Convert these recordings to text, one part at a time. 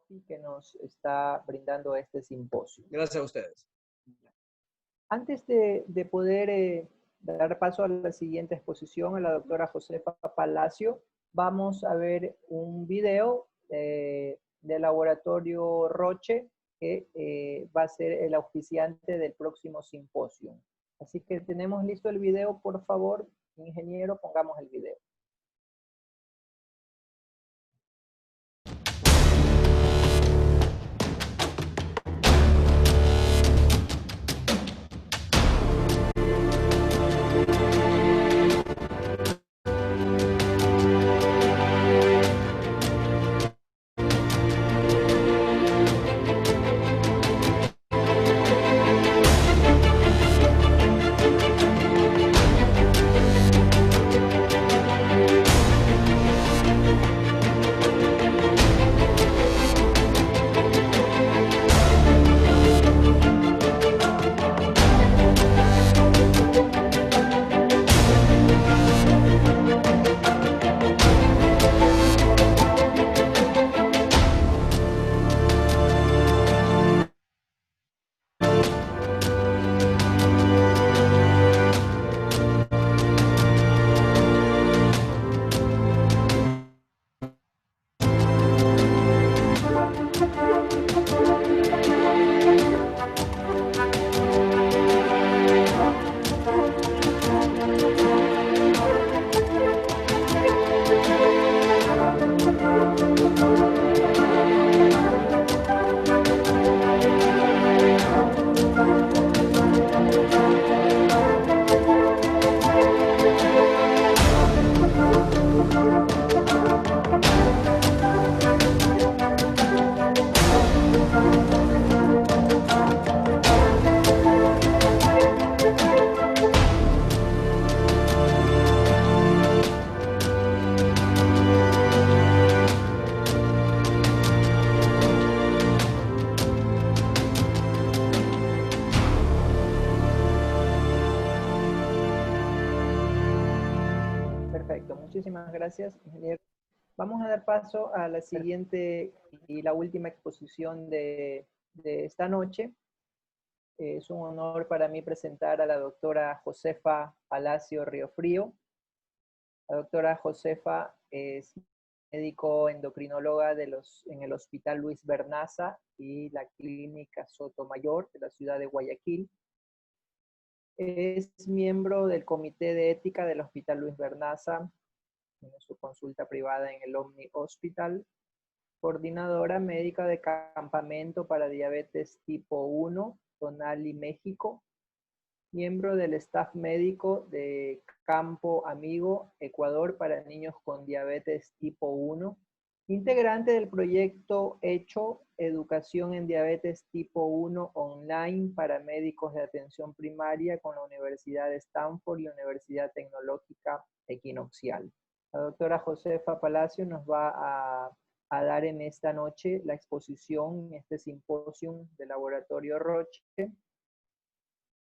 Sofi, que nos está brindando este simposio. Gracias a ustedes. Antes de poder dar paso a la siguiente exposición, a la doctora Josefa Palacio, vamos a ver un video del laboratorio Roche, que va a ser el auspiciante del próximo simposio. Así que tenemos listo el video, por favor, ingeniero, pongamos el video. Perfecto, muchísimas gracias, ingeniero. Vamos a dar paso a la siguiente y la última exposición de esta noche. Es un honor para mí presentar a la doctora Josefa Palacio Riofrío. La doctora Josefa es médico endocrinóloga en el Hospital Luis Bernaza y la Clínica Sotomayor de la ciudad de Guayaquil. Es miembro del Comité de Ética del Hospital Luis Bernaza, tiene su consulta privada en el Omni Hospital, coordinadora médica de campamento para diabetes tipo 1, Tonali, México, miembro del staff médico de Campo Amigo, Ecuador, para niños con diabetes tipo 1, integrante del proyecto Hecho Educación en Diabetes tipo 1 online para médicos de atención primaria con la Universidad de Stanford y la Universidad Tecnológica Equinoccial. La doctora Josefa Palacio nos va a dar en esta noche la exposición en este simposio del Laboratorio Roche,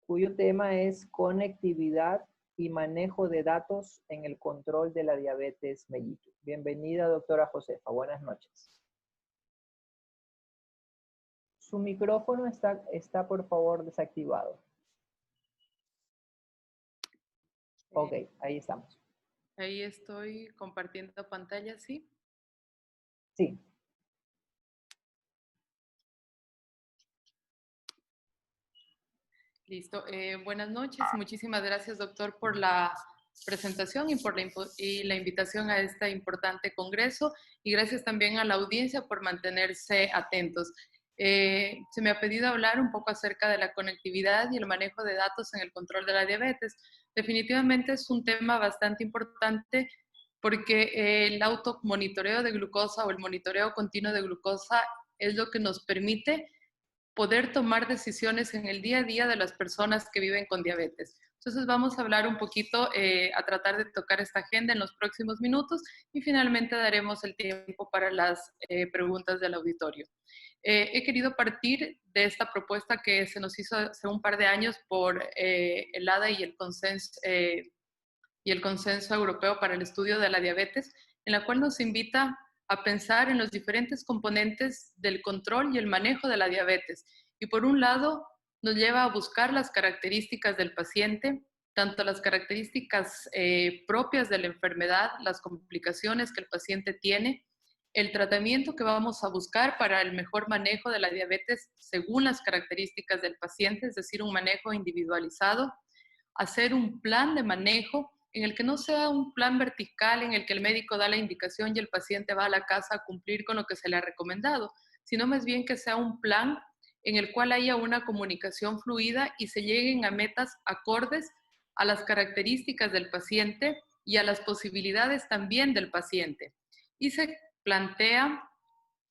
cuyo tema es conectividad y manejo de datos en el control de la diabetes mellitus. Bienvenida, doctora Josefa. Buenas noches. Su micrófono está por favor desactivado. Ok, ahí estamos. Ahí estoy compartiendo pantalla, ¿sí? Sí. Listo. Buenas noches. Muchísimas gracias, doctor, por la presentación y por la invitación a este importante congreso. Y gracias también a la audiencia por mantenerse atentos. Se me ha pedido hablar un poco acerca de la conectividad y el manejo de datos en el control de la diabetes. Definitivamente es un tema bastante importante porque el automonitoreo de glucosa o el monitoreo continuo de glucosa es lo que nos permite poder tomar decisiones en el día a día de las personas que viven con diabetes. Entonces vamos a hablar un poquito, a tratar de tocar esta agenda en los próximos minutos y finalmente daremos el tiempo para las preguntas del auditorio. He querido partir de esta propuesta que se nos hizo hace un par de años por el ADA y el Consenso Europeo para el Estudio de la Diabetes, en la cual nos invita a pensar en los diferentes componentes del control y el manejo de la diabetes. Y por un lado, nos lleva a buscar las características del paciente, tanto las características propias de la enfermedad, las complicaciones que el paciente tiene, el tratamiento que vamos a buscar para el mejor manejo de la diabetes según las características del paciente, es decir, un manejo individualizado, hacer un plan de manejo en el que no sea un plan vertical en el que el médico da la indicación y el paciente va a la casa a cumplir con lo que se le ha recomendado, sino más bien que sea un plan en el cual haya una comunicación fluida y se lleguen a metas acordes a las características del paciente y a las posibilidades también del paciente. Y se plantea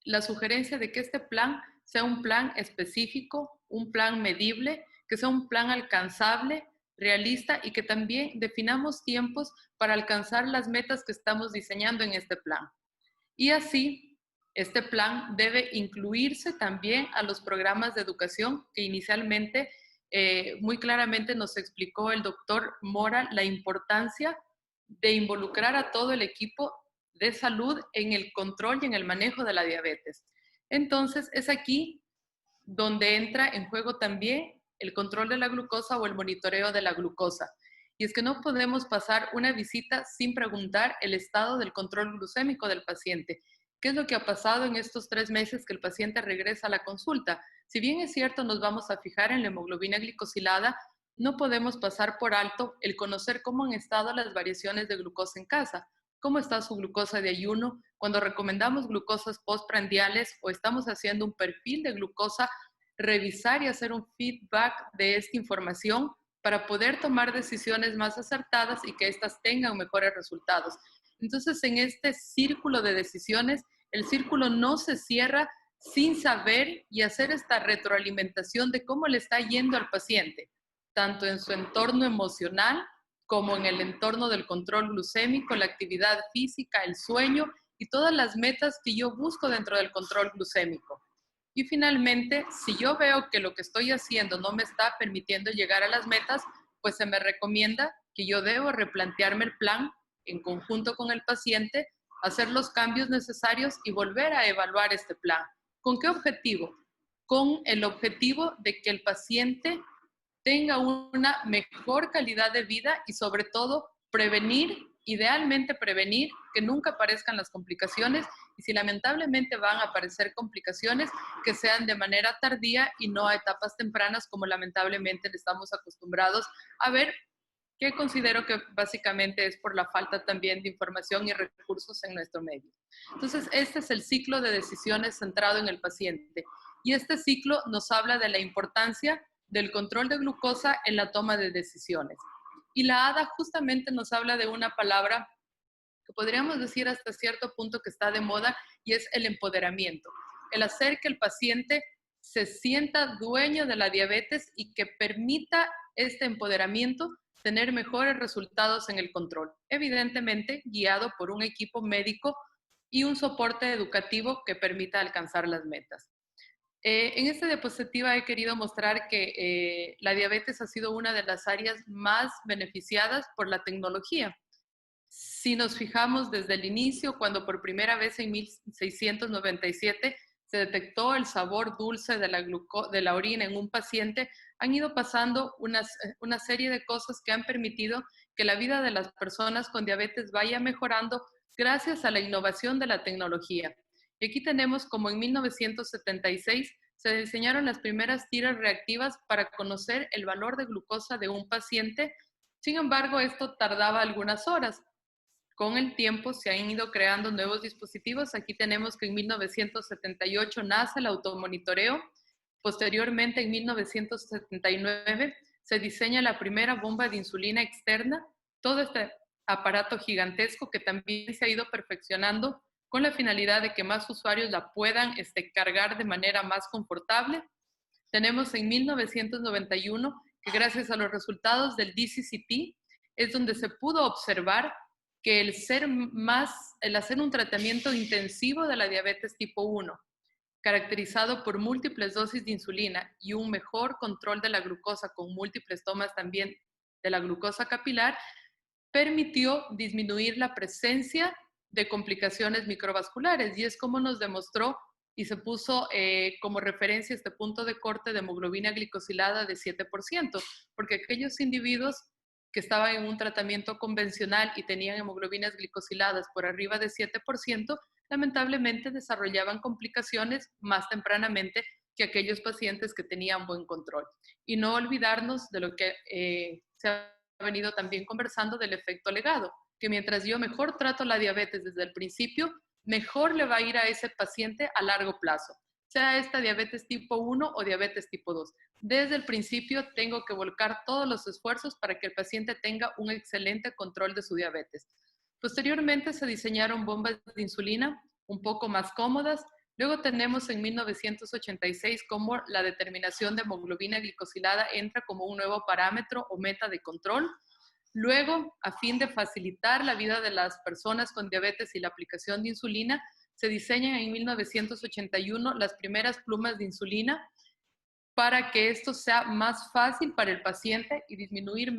la sugerencia de que este plan sea un plan específico, un plan medible, que sea un plan alcanzable, realista y que también definamos tiempos para alcanzar las metas que estamos diseñando en este plan. Y así, este plan debe incluirse también a los programas de educación que inicialmente muy claramente nos explicó el doctor Mora la importancia de involucrar a todo el equipo de salud en el control y en el manejo de la diabetes. Entonces, es aquí donde entra en juego también el control de la glucosa o el monitoreo de la glucosa. Y es que no podemos pasar una visita sin preguntar el estado del control glucémico del paciente. ¿Qué es lo que ha pasado en estos 3 meses que el paciente regresa a la consulta? Si bien es cierto, nos vamos a fijar en la hemoglobina glicosilada, no podemos pasar por alto el conocer cómo han estado las variaciones de glucosa en casa, cómo está su glucosa de ayuno, cuando recomendamos glucosas postprandiales o estamos haciendo un perfil de glucosa, revisar y hacer un feedback de esta información para poder tomar decisiones más acertadas y que éstas tengan mejores resultados. Entonces, en este círculo de decisiones, el círculo no se cierra sin saber y hacer esta retroalimentación de cómo le está yendo al paciente, tanto en su entorno emocional como en el entorno del control glucémico, la actividad física, el sueño y todas las metas que yo busco dentro del control glucémico. Y finalmente, si yo veo que lo que estoy haciendo no me está permitiendo llegar a las metas, pues se me recomienda que yo debo replantearme el plan en conjunto con el paciente, hacer los cambios necesarios y volver a evaluar este plan. ¿Con qué objetivo? Con el objetivo de que el paciente tenga una mejor calidad de vida y sobre todo prevenir, idealmente prevenir que nunca aparezcan las complicaciones y si lamentablemente van a aparecer complicaciones que sean de manera tardía y no a etapas tempranas como lamentablemente estamos acostumbrados a ver, que considero que básicamente es por la falta también de información y recursos en nuestro medio. Entonces, este es el ciclo de decisiones centrado en el paciente y este ciclo nos habla de la importancia del control de glucosa en la toma de decisiones. Y la ADA justamente nos habla de una palabra que podríamos decir hasta cierto punto que está de moda y es el empoderamiento. El hacer que el paciente se sienta dueño de la diabetes y que permita este empoderamiento tener mejores resultados en el control. Evidentemente, guiado por un equipo médico y un soporte educativo que permita alcanzar las metas. En esta diapositiva he querido mostrar que la diabetes ha sido una de las áreas más beneficiadas por la tecnología. Si nos fijamos desde el inicio, cuando por primera vez en 1697 se detectó el sabor dulce de la orina en un paciente, han ido pasando una serie de cosas que han permitido que la vida de las personas con diabetes vaya mejorando gracias a la innovación de la tecnología. Y aquí tenemos como en 1976 se diseñaron las primeras tiras reactivas para conocer el valor de glucosa de un paciente. Sin embargo, esto tardaba algunas horas. Con el tiempo se han ido creando nuevos dispositivos. Aquí tenemos que en 1978 nace el automonitoreo. Posteriormente, en 1979, se diseña la primera bomba de insulina externa. Todo este aparato gigantesco que también se ha ido perfeccionando con la finalidad de que más usuarios la puedan cargar de manera más confortable. Tenemos en 1991 que gracias a los resultados del DCCT es donde se pudo observar que el hacer un tratamiento intensivo de la diabetes tipo 1, caracterizado por múltiples dosis de insulina y un mejor control de la glucosa con múltiples tomas también de la glucosa capilar, permitió disminuir la presencia de complicaciones microvasculares, y es como nos demostró y se puso como referencia este punto de corte de hemoglobina glicosilada de 7%, porque aquellos individuos que estaban en un tratamiento convencional y tenían hemoglobinas glicosiladas por arriba de 7%, lamentablemente desarrollaban complicaciones más tempranamente que aquellos pacientes que tenían buen control. Y no olvidarnos de lo que se ha venido también conversando del efecto legado, que mientras yo mejor trato la diabetes desde el principio, mejor le va a ir a ese paciente a largo plazo, sea esta diabetes tipo 1 o diabetes tipo 2. Desde el principio tengo que volcar todos los esfuerzos para que el paciente tenga un excelente control de su diabetes. Posteriormente se diseñaron bombas de insulina un poco más cómodas. Luego tenemos en 1986 cómo la determinación de hemoglobina glicosilada entra como un nuevo parámetro o meta de control. Luego, a fin de facilitar la vida de las personas con diabetes y la aplicación de insulina, se diseñan en 1981 las primeras plumas de insulina para que esto sea más fácil para el paciente y disminuir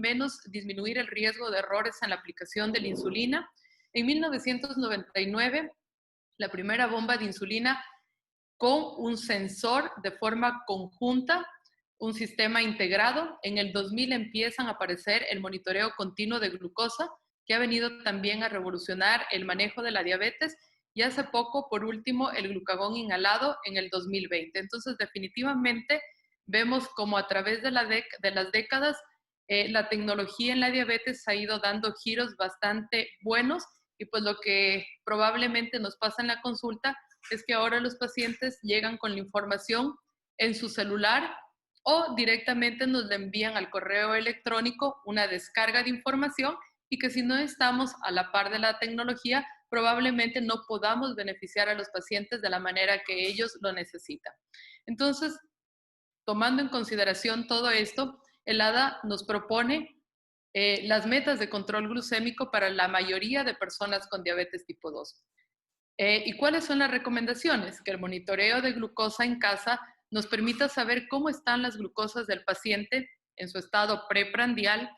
el riesgo de errores en la aplicación de la insulina. En 1999, la primera bomba de insulina con un sensor de forma conjunta, un sistema integrado. En el 2000 empiezan a aparecer el monitoreo continuo de glucosa, que ha venido también a revolucionar el manejo de la diabetes, y hace poco, por último, el glucagón inhalado en el 2020. Entonces, definitivamente vemos como a través de las décadas la tecnología en la diabetes ha ido dando giros bastante buenos, y pues lo que probablemente nos pasa en la consulta es que ahora los pacientes llegan con la información en su celular o directamente nos la envían al correo electrónico, una descarga de información, y que si no estamos a la par de la tecnología, probablemente no podamos beneficiar a los pacientes de la manera que ellos lo necesitan. Entonces, tomando en consideración todo esto, el ADA nos propone las metas de control glucémico para la mayoría de personas con diabetes tipo 2. ¿Y cuáles son las recomendaciones? Que el monitoreo de glucosa en casa nos permita saber cómo están las glucosas del paciente en su estado preprandial,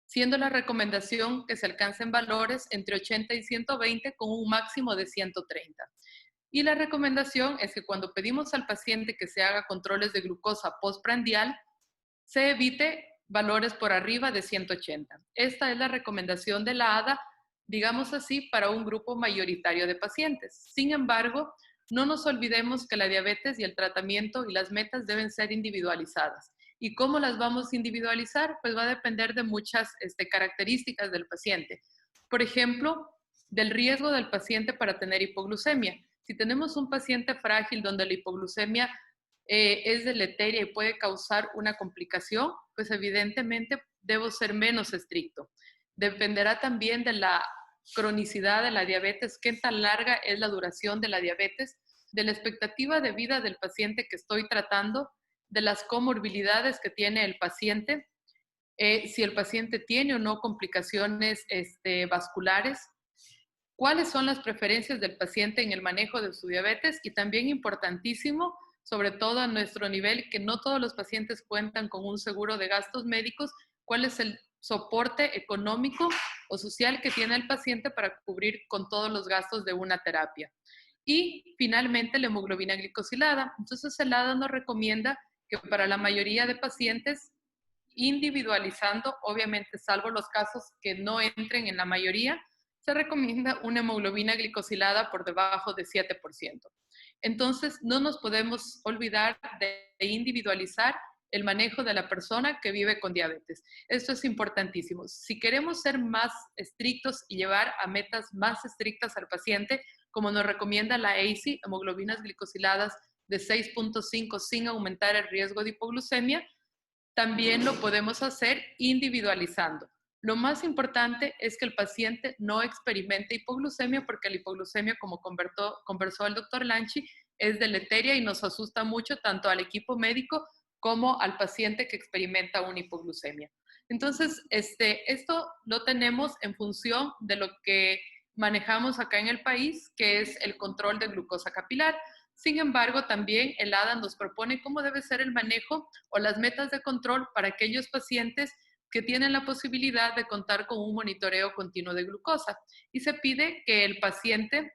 siendo la recomendación que se alcancen valores entre 80 y 120 con un máximo de 130. Y la recomendación es que cuando pedimos al paciente que se haga controles de glucosa postprandial, se evite valores por arriba de 180. Esta es la recomendación de la ADA, digamos así, para un grupo mayoritario de pacientes. Sin embargo, no nos olvidemos que la diabetes y el tratamiento y las metas deben ser individualizadas. ¿Y cómo las vamos a individualizar? Pues va a depender de muchas características del paciente. Por ejemplo, del riesgo del paciente para tener hipoglucemia. Si tenemos un paciente frágil donde la hipoglucemia es deleteria y puede causar una complicación, pues evidentemente debo ser menos estricto. Dependerá también de la cronicidad de la diabetes, qué tan larga es la duración de la diabetes, de la expectativa de vida del paciente que estoy tratando, de las comorbilidades que tiene el paciente, si el paciente tiene o no complicaciones vasculares, cuáles son las preferencias del paciente en el manejo de su diabetes, y también importantísimo, sobre todo a nuestro nivel, que no todos los pacientes cuentan con un seguro de gastos médicos, cuál es el soporte económico o social que tiene el paciente para cubrir con todos los gastos de una terapia. Y finalmente la hemoglobina glicosilada. Entonces el ADA nos recomienda que para la mayoría de pacientes, individualizando, obviamente salvo los casos que no entren en la mayoría, se recomienda una hemoglobina glicosilada por debajo de 7%. Entonces, no nos podemos olvidar de individualizar el manejo de la persona que vive con diabetes. Esto es importantísimo. Si queremos ser más estrictos y llevar a metas más estrictas al paciente, como nos recomienda la ACI, hemoglobinas glicosiladas de 6.5 sin aumentar el riesgo de hipoglucemia, también lo podemos hacer individualizando. Lo más importante es que el paciente no experimente hipoglucemia, porque la hipoglucemia, como conversó el doctor Lanchi, es deleteria y nos asusta mucho tanto al equipo médico como al paciente que experimenta una hipoglucemia. Entonces, esto lo tenemos en función de lo que manejamos acá en el país, que es el control de glucosa capilar. Sin embargo, también el ADA nos propone cómo debe ser el manejo o las metas de control para aquellos pacientes que tienen la posibilidad de contar con un monitoreo continuo de glucosa. Y se pide que el paciente,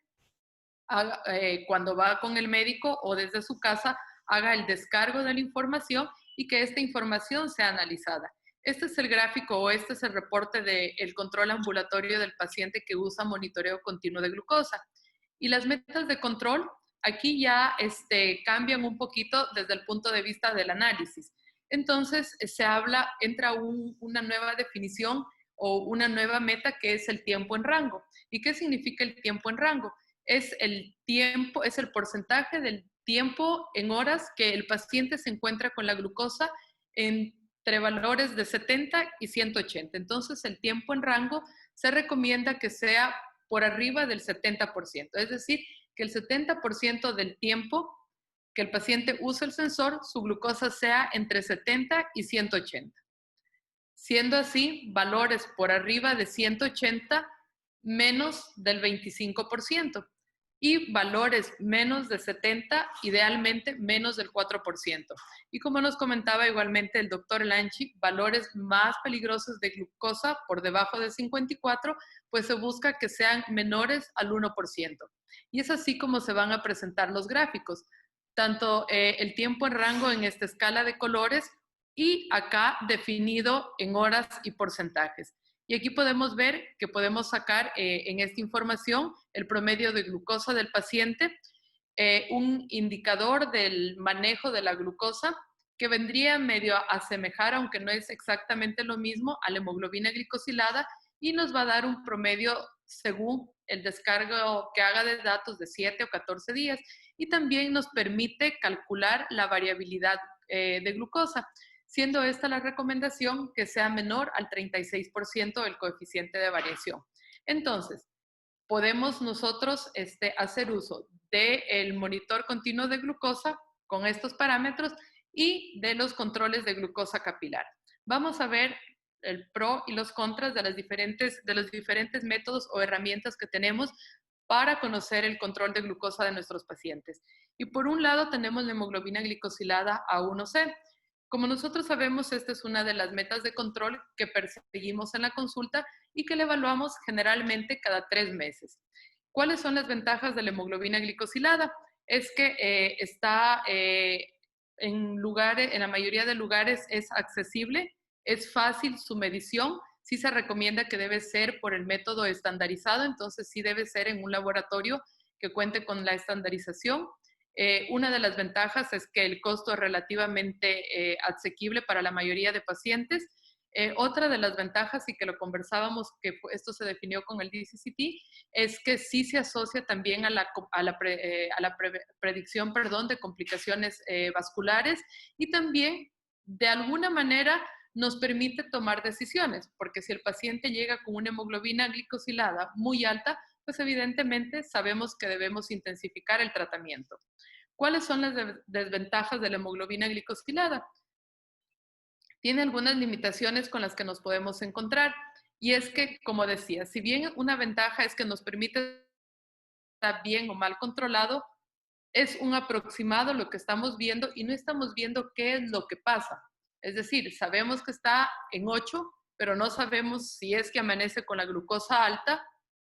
cuando va con el médico o desde su casa, haga el descargo de la información y que esta información sea analizada. Este es el gráfico o este es el reporte del control ambulatorio del paciente que usa monitoreo continuo de glucosa. Y las metas de control aquí ya cambian un poquito desde el punto de vista del análisis. Entonces entra una nueva definición o una nueva meta que es el tiempo en rango. ¿Y qué significa el tiempo en rango? Es el tiempo, es el porcentaje del tiempo en horas que el paciente se encuentra con la glucosa entre valores de 70 y 180. Entonces, el tiempo en rango se recomienda que sea por arriba del 70%. Es decir, que el 70% del tiempo que el paciente usa el sensor, su glucosa sea entre 70 y 180. Siendo así, valores por arriba de 180, menos del 25%. Y valores menos de 70, idealmente menos del 4%. Y como nos comentaba igualmente el doctor Lanchi, valores más peligrosos de glucosa por debajo de 54, pues se busca que sean menores al 1%. Y es así como se van a presentar los gráficos. Tanto el tiempo en rango en esta escala de colores y acá definido en horas y porcentajes. Y aquí podemos ver que podemos sacar en esta información el promedio de glucosa del paciente, un indicador del manejo de la glucosa que vendría medio a asemejar, aunque no es exactamente lo mismo, a la hemoglobina glicosilada y nos va a dar un promedio según el descargo que haga de datos de 7 o 14 días y también nos permite calcular la variabilidad de glucosa, siendo esta la recomendación que sea menor al 36% del coeficiente de variación. Entonces, podemos nosotros hacer uso del monitor continuo de glucosa con estos parámetros y de los controles de glucosa capilar. Vamos a ver el pro y los contras de los diferentes métodos o herramientas que tenemos para conocer el control de glucosa de nuestros pacientes. Y por un lado tenemos la hemoglobina glicosilada A1C. Como nosotros sabemos, esta es una de las metas de control que perseguimos en la consulta y que le evaluamos generalmente cada 3 meses. ¿Cuáles son las ventajas de la hemoglobina glicosilada? Es que en la mayoría de lugares es accesible, es fácil su medición, sí se recomienda que debe ser por el método estandarizado, entonces sí debe ser en un laboratorio que cuente con la estandarización. Una de las ventajas es que el costo es relativamente asequible para la mayoría de pacientes. Otra de las ventajas, y que lo conversábamos, que esto se definió con el DCCT, es que sí se asocia también a la predicción de complicaciones vasculares y también, de alguna manera, nos permite tomar decisiones, porque si el paciente llega con una hemoglobina glicosilada muy alta, pues evidentemente sabemos que debemos intensificar el tratamiento. ¿Cuáles son las desventajas de la hemoglobina glicosilada? Tiene algunas limitaciones con las que nos podemos encontrar. Y es que, como decía, si bien una ventaja es que nos permite estar bien o mal controlado, es un aproximado lo que estamos viendo y no estamos viendo qué es lo que pasa. Es decir, sabemos que está en 8, pero no sabemos si es que amanece con la glucosa alta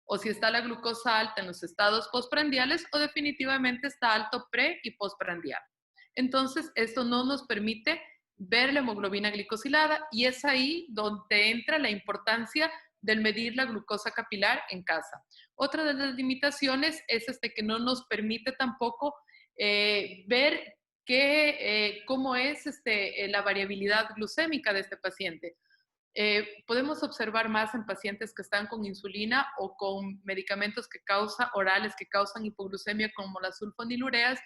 o si está la glucosa alta en los estados postprandiales o definitivamente está alto pre y postprandial. Entonces, esto no nos permite ver la hemoglobina glicosilada y es ahí donde entra la importancia del medir la glucosa capilar en casa. Otra de las limitaciones es que no nos permite tampoco ver cómo es la variabilidad glucémica de este paciente. Podemos observar más en pacientes que están con insulina o con medicamentos orales que causan hipoglucemia como las sulfonilureas,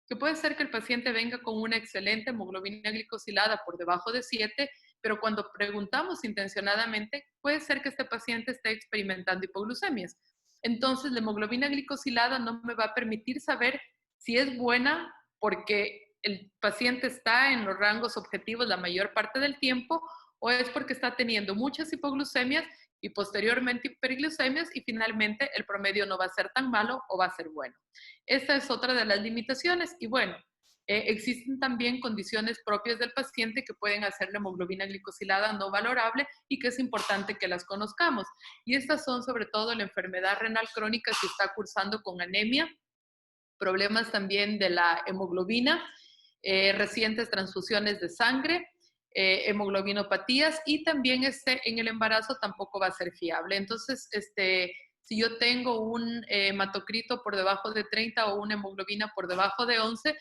que puede ser que el paciente venga con una excelente hemoglobina glicosilada por debajo de 7, pero cuando preguntamos intencionadamente, puede ser que este paciente esté experimentando hipoglucemias. Entonces, la hemoglobina glicosilada no me va a permitir saber si es buena porque el paciente está en los rangos objetivos la mayor parte del tiempo o es porque está teniendo muchas hipoglucemias y posteriormente hiperglucemias y finalmente el promedio no va a ser tan malo o va a ser bueno. Esta es otra de las limitaciones y bueno, Existen también condiciones propias del paciente que pueden hacer la hemoglobina glicosilada no valorable y que es importante que las conozcamos. Y estas son sobre todo la enfermedad renal crónica si está cursando con anemia, problemas también de la hemoglobina, recientes transfusiones de sangre, hemoglobinopatías y también en el embarazo tampoco va a ser fiable. Entonces, si yo tengo un hematocrito por debajo de 30 o una hemoglobina por debajo de 11,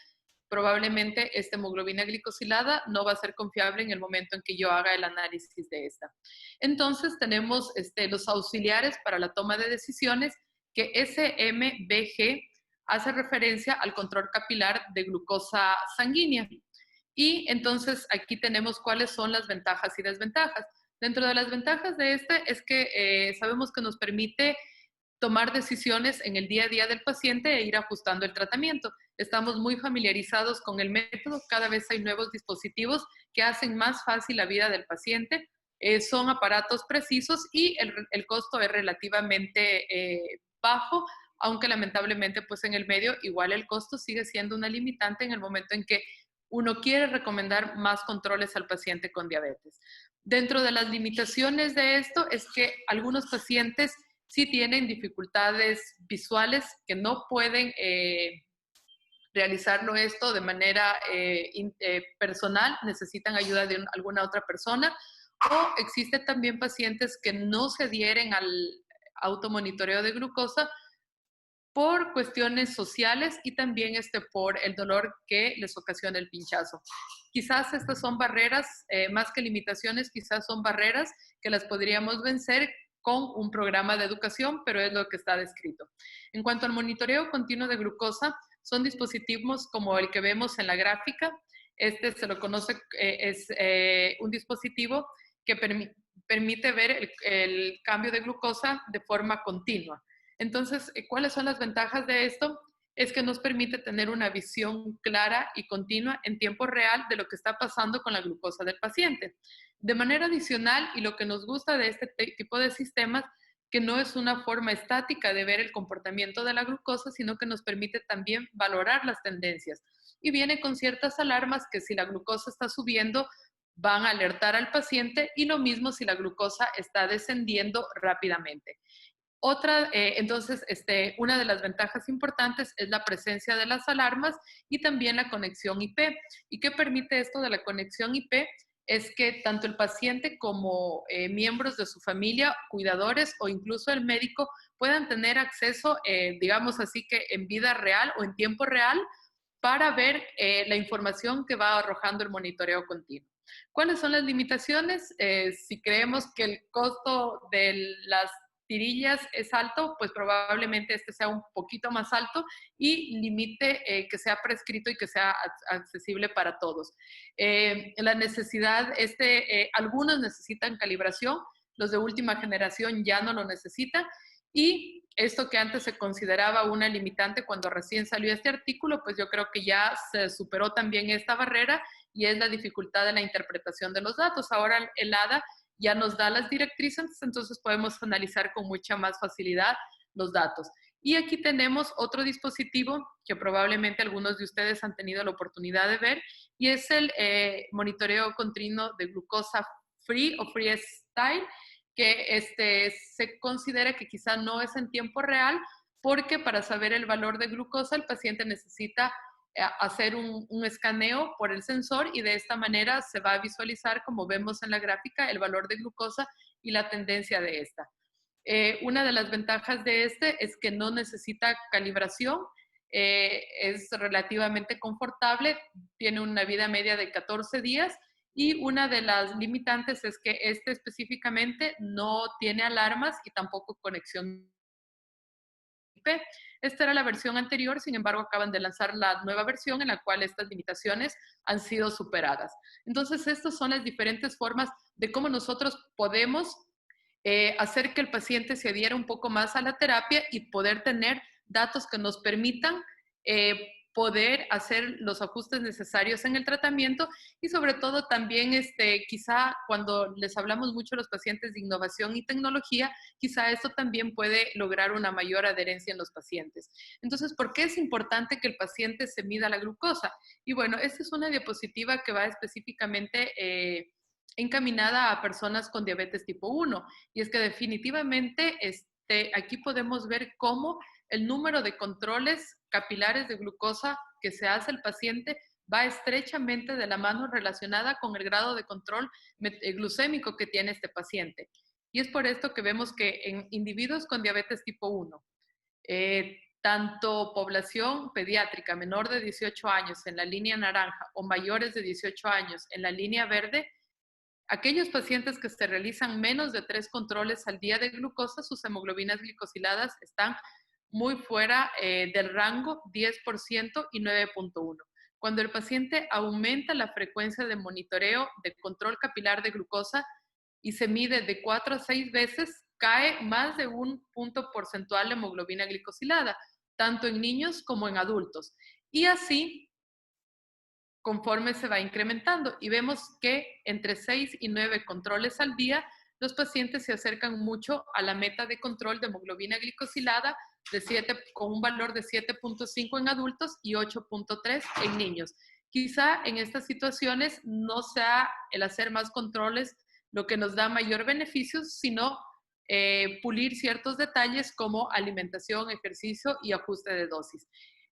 probablemente esta hemoglobina glicosilada no va a ser confiable en el momento en que yo haga el análisis de esta. Entonces, tenemos los auxiliares para la toma de decisiones, que SMBG hace referencia al control capilar de glucosa sanguínea. Y entonces aquí tenemos cuáles son las ventajas y desventajas. Dentro de las ventajas de es que sabemos que nos permite tomar decisiones en el día a día del paciente e ir ajustando el tratamiento. Estamos muy familiarizados con el método, cada vez hay nuevos dispositivos que hacen más fácil la vida del paciente. Son aparatos precisos y el costo es relativamente bajo, aunque lamentablemente pues en el medio igual el costo sigue siendo una limitante en el momento en que uno quiere recomendar más controles al paciente con diabetes. Dentro de las limitaciones de esto es que algunos pacientes sí tienen dificultades visuales que no pueden realizarlo esto de manera personal, necesitan ayuda de alguna otra persona, o existen también pacientes que no se adhieren al automonitoreo de glucosa por cuestiones sociales y también por el dolor que les ocasiona el pinchazo. Quizás estas son barreras, más que limitaciones, quizás son barreras que las podríamos vencer con un programa de educación, pero es lo que está descrito. En cuanto al monitoreo continuo de glucosa, son dispositivos como el que vemos en la gráfica. Se lo conoce, es un dispositivo que permite ver el cambio de glucosa de forma continua. Entonces, ¿cuáles son las ventajas de esto? Es que nos permite tener una visión clara y continua en tiempo real de lo que está pasando con la glucosa del paciente. De manera adicional, y lo que nos gusta de este tipo de sistemas, que no es una forma estática de ver el comportamiento de la glucosa, sino que nos permite también valorar las tendencias. Y viene con ciertas alarmas que si la glucosa está subiendo, van a alertar al paciente, y lo mismo si la glucosa está descendiendo rápidamente. Entonces, una de las ventajas importantes es la presencia de las alarmas y también la conexión IP. ¿Y qué permite esto de la conexión IP? Es que tanto el paciente como miembros de su familia, cuidadores o incluso el médico puedan tener acceso, digamos así que en vida real o en tiempo real, para ver la información que va arrojando el monitoreo continuo. ¿Cuáles son las limitaciones? Si creemos que el costo de las tirillas es alto, pues probablemente sea un poquito más alto y limite que sea prescrito y que sea accesible para todos. La necesidad, algunos necesitan calibración, los de última generación ya no lo necesitan, y esto que antes se consideraba una limitante cuando recién salió este artículo, pues yo creo que ya se superó también esta barrera, y es la dificultad de la interpretación de los datos. Ahora el ADA ya nos da las directrices, entonces podemos analizar con mucha más facilidad los datos. Y aquí tenemos otro dispositivo que probablemente algunos de ustedes han tenido la oportunidad de ver, y es el monitoreo continuo de glucosa free o freestyle, que se considera que quizá no es en tiempo real, porque para saber el valor de glucosa el paciente necesita hacer un escaneo por el sensor, y de esta manera se va a visualizar, como vemos en la gráfica, el valor de glucosa y la tendencia de esta. Una de las ventajas de es que no necesita calibración, es relativamente confortable, tiene una vida media de 14 días, y una de las limitantes es que específicamente no tiene alarmas y tampoco conexión IP. Esta era la versión anterior, sin embargo, acaban de lanzar la nueva versión en la cual estas limitaciones han sido superadas. Entonces, estas son las diferentes formas de cómo nosotros podemos hacer que el paciente se adhiera un poco más a la terapia y poder tener datos que nos permitan poder hacer los ajustes necesarios en el tratamiento y sobre todo también quizá cuando les hablamos mucho a los pacientes de innovación y tecnología, quizá esto también puede lograr una mayor adherencia en los pacientes. Entonces, ¿por qué es importante que el paciente se mida la glucosa? Y bueno, esta es una diapositiva que va específicamente encaminada a personas con diabetes tipo 1 y es que definitivamente aquí podemos ver cómo el número de controles capilares de glucosa que se hace el paciente va estrechamente de la mano relacionada con el grado de control glucémico que tiene este paciente. Y es por esto que vemos que en individuos con diabetes tipo 1, tanto población pediátrica menor de 18 años en la línea naranja o mayores de 18 años en la línea verde, aquellos pacientes que se realizan menos de 3 controles al día de glucosa, sus hemoglobinas glicosiladas están muy fuera del rango 10% y 9.1. Cuando el paciente aumenta la frecuencia de monitoreo de control capilar de glucosa y se mide de 4 a 6 veces, cae más de un punto porcentual de hemoglobina glicosilada, tanto en niños como en adultos. Y así, conforme se va incrementando, y vemos que entre 6 y 9 controles al día, los pacientes se acercan mucho a la meta de control de hemoglobina glicosilada con un valor de 7.5 en adultos y 8.3 en niños. Quizá en estas situaciones no sea el hacer más controles lo que nos da mayor beneficio, sino pulir ciertos detalles como alimentación, ejercicio y ajuste de dosis.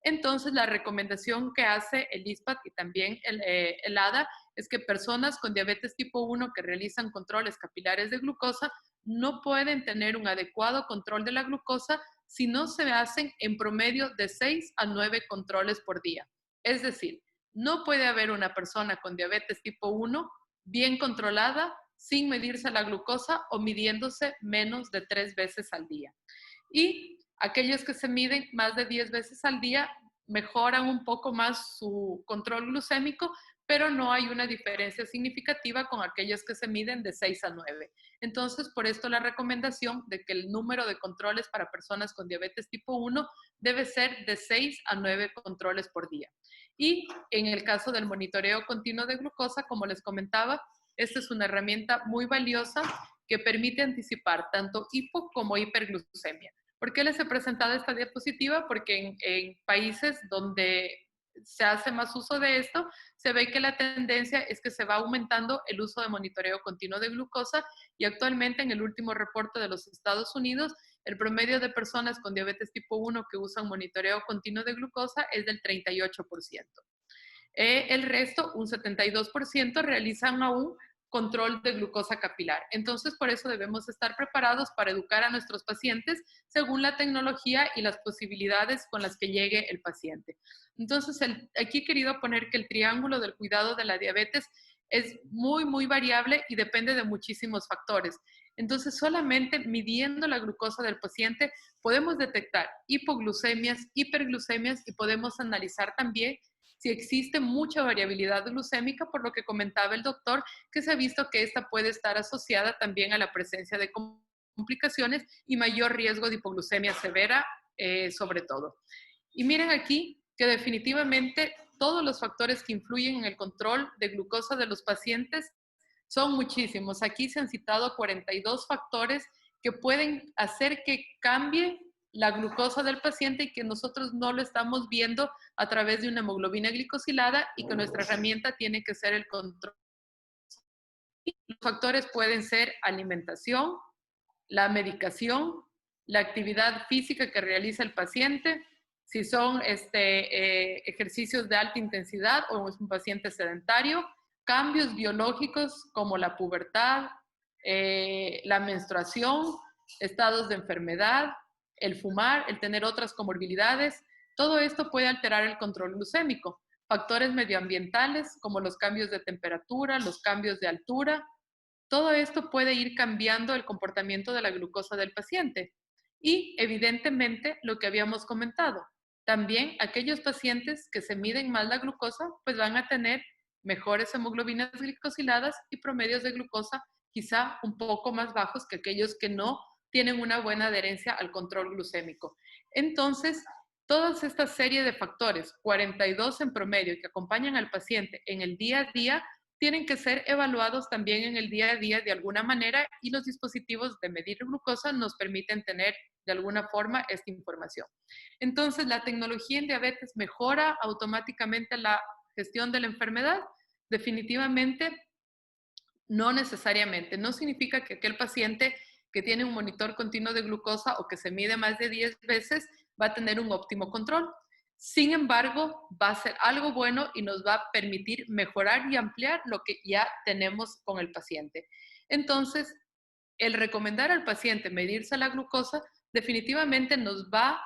Entonces, la recomendación que hace el ISPAT y también el ADA es que personas con diabetes tipo 1 que realizan controles capilares de glucosa no pueden tener un adecuado control de la glucosa si no se hacen en promedio de 6 a 9 controles por día. Es decir, no puede haber una persona con diabetes tipo 1 bien controlada sin medirse la glucosa o midiéndose menos de 3 veces al día. Y aquellos que se miden más de 10 veces al día mejoran un poco más su control glucémico, pero no hay una diferencia significativa con aquellos que se miden de 6 a 9. Entonces, por esto la recomendación de que el número de controles para personas con diabetes tipo 1 debe ser de 6 a 9 controles por día. Y en el caso del monitoreo continuo de glucosa, como les comentaba, esta es una herramienta muy valiosa que permite anticipar tanto hipo como hiperglucemia. ¿Por qué les he presentado esta diapositiva? Porque en países donde se hace más uso de esto, se ve que la tendencia es que se va aumentando el uso de monitoreo continuo de glucosa y actualmente en el último reporte de los Estados Unidos, el promedio de personas con diabetes tipo 1 que usan monitoreo continuo de glucosa es del 38%. El resto, un 72%, realizan aún control de glucosa capilar. Entonces, por eso debemos estar preparados para educar a nuestros pacientes según la tecnología y las posibilidades con las que llegue el paciente. Entonces, aquí he querido poner que el triángulo del cuidado de la diabetes es muy, muy variable y depende de muchísimos factores. Entonces, solamente midiendo la glucosa del paciente podemos detectar hipoglucemias, hiperglucemias y podemos analizar también si existe mucha variabilidad glucémica, por lo que comentaba el doctor, que se ha visto que esta puede estar asociada también a la presencia de complicaciones y mayor riesgo de hipoglucemia severa, sobre todo. Y miren aquí que definitivamente todos los factores que influyen en el control de glucosa de los pacientes son muchísimos. Aquí se han citado 42 factores que pueden hacer que cambie la glucosa del paciente y que nosotros no lo estamos viendo a través de una hemoglobina glicosilada y que nuestra herramienta tiene que ser el control. Los factores pueden ser alimentación, la medicación, la actividad física que realiza el paciente, si son ejercicios de alta intensidad o es un paciente sedentario, cambios biológicos como la pubertad, la menstruación, estados de enfermedad, el fumar, el tener otras comorbilidades, todo esto puede alterar el control glucémico. Factores medioambientales como los cambios de temperatura, los cambios de altura, todo esto puede ir cambiando el comportamiento de la glucosa del paciente. Y evidentemente lo que habíamos comentado, también aquellos pacientes que se miden mal la glucosa, pues van a tener mejores hemoglobinas glicosiladas y promedios de glucosa quizá un poco más bajos que aquellos que no tienen una buena adherencia al control glucémico. Entonces, Todas esta serie de factores, 42 en promedio, que acompañan al paciente en el día a día, tienen que ser evaluados también en el día a día de alguna manera y los dispositivos de medir glucosa nos permiten tener de alguna forma esta información. Entonces, ¿la tecnología en diabetes mejora automáticamente la gestión de la enfermedad? Definitivamente no necesariamente. No significa que aquel paciente que tiene un monitor continuo de glucosa o que se mide más de 10 veces va a tener un óptimo control. Sin embargo, va a ser algo bueno y nos va a permitir mejorar y ampliar lo que ya tenemos con el paciente. Entonces, el recomendar al paciente medirse la glucosa definitivamente nos va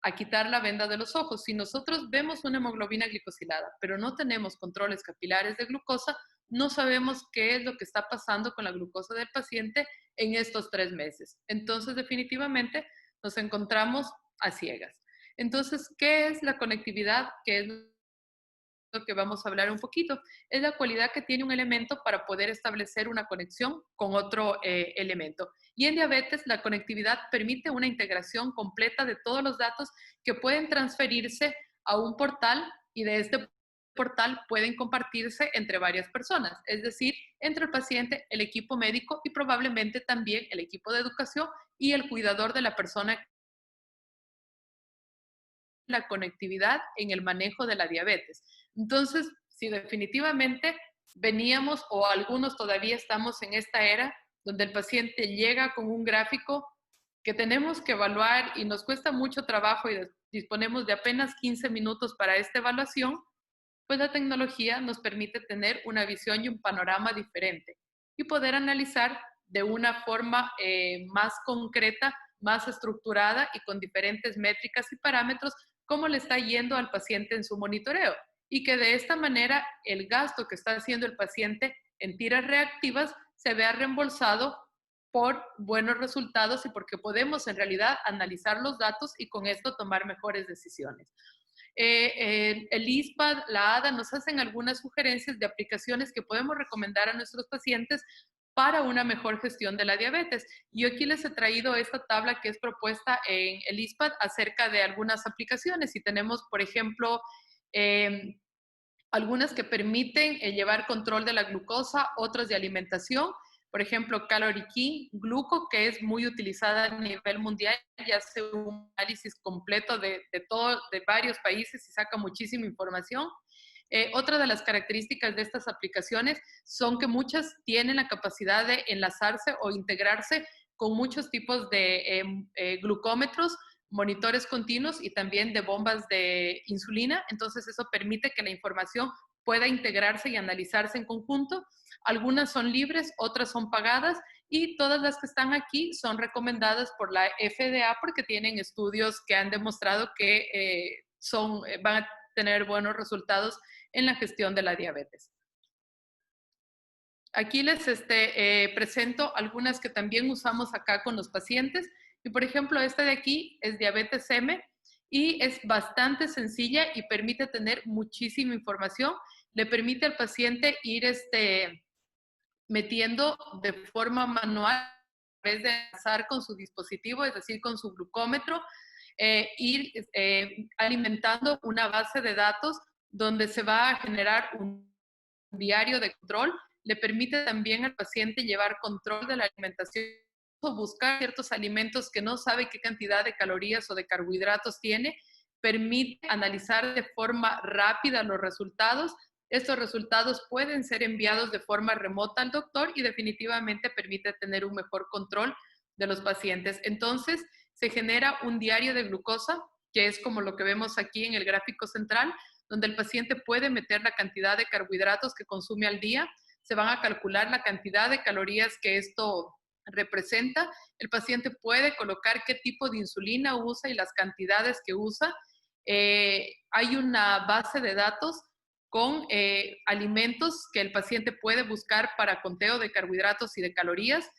a quitar la venda de los ojos. Si nosotros vemos una hemoglobina glicosilada, pero no tenemos controles capilares de glucosa, no sabemos qué es lo que está pasando con la glucosa del paciente en estos 3 meses. Entonces, definitivamente nos encontramos a ciegas. Entonces, ¿qué es la conectividad? ¿Qué es lo que vamos a hablar un poquito? Es la cualidad que tiene un elemento para poder establecer una conexión con otro elemento. Y en diabetes, la conectividad permite una integración completa de todos los datos que pueden transferirse a un portal y de este portal pueden compartirse entre varias personas, es decir, entre el paciente, el equipo médico y probablemente también el equipo de educación y el cuidador de la persona. La conectividad en el manejo de la diabetes. Entonces, si definitivamente veníamos o algunos todavía estamos en esta era donde el paciente llega con un gráfico que tenemos que evaluar y nos cuesta mucho trabajo y disponemos de apenas 15 minutos para esta evaluación, pues la tecnología nos permite tener una visión y un panorama diferente y poder analizar de una forma más concreta, más estructurada y con diferentes métricas y parámetros cómo le está yendo al paciente en su monitoreo y que de esta manera el gasto que está haciendo el paciente en tiras reactivas se vea reembolsado por buenos resultados y porque podemos en realidad analizar los datos y con esto tomar mejores decisiones. El ISPAD, la ADA nos hacen algunas sugerencias de aplicaciones que podemos recomendar a nuestros pacientes para una mejor gestión de la diabetes. Yo aquí les he traído esta tabla que es propuesta en el ISPAD acerca de algunas aplicaciones y tenemos, por ejemplo, algunas que permiten llevar control de la glucosa, otras de alimentación. Por ejemplo, Calorie King, Gluco, que es muy utilizada a nivel mundial y hace un análisis completo de varios países y saca muchísima información. Otra de las características de estas aplicaciones son que muchas tienen la capacidad de enlazarse o integrarse con muchos tipos de glucómetros, monitores continuos y también de bombas de insulina. Entonces eso permite que la información pueda integrarse y analizarse en conjunto. Algunas son libres, otras son pagadas y todas las que están aquí son recomendadas por la FDA porque tienen estudios que han demostrado que van a tener buenos resultados en la gestión de la diabetes. Aquí les presento algunas que también usamos acá con los pacientes. Y por ejemplo, esta de aquí es diabetes M y es bastante sencilla y permite tener muchísima información. Le permite al paciente ir metiendo de forma manual a través de enlazar con su dispositivo, es decir, con su glucómetro, ir alimentando una base de datos donde se va a generar un diario de control. Le permite también al paciente llevar control de la alimentación o buscar ciertos alimentos que no sabe qué cantidad de calorías o de carbohidratos tiene. Permite analizar de forma rápida los resultados. Estos resultados pueden ser enviados de forma remota al doctor y definitivamente permite tener un mejor control de los pacientes. Entonces, se genera un diario de glucosa, que es como lo que vemos aquí en el gráfico central, donde el paciente puede meter la cantidad de carbohidratos que consume al día, se van a calcular la cantidad de calorías que esto representa, el paciente puede colocar qué tipo de insulina usa y las cantidades que usa. Hay una base de datos con alimentos que el paciente puede buscar para conteo de carbohidratos y de calorías.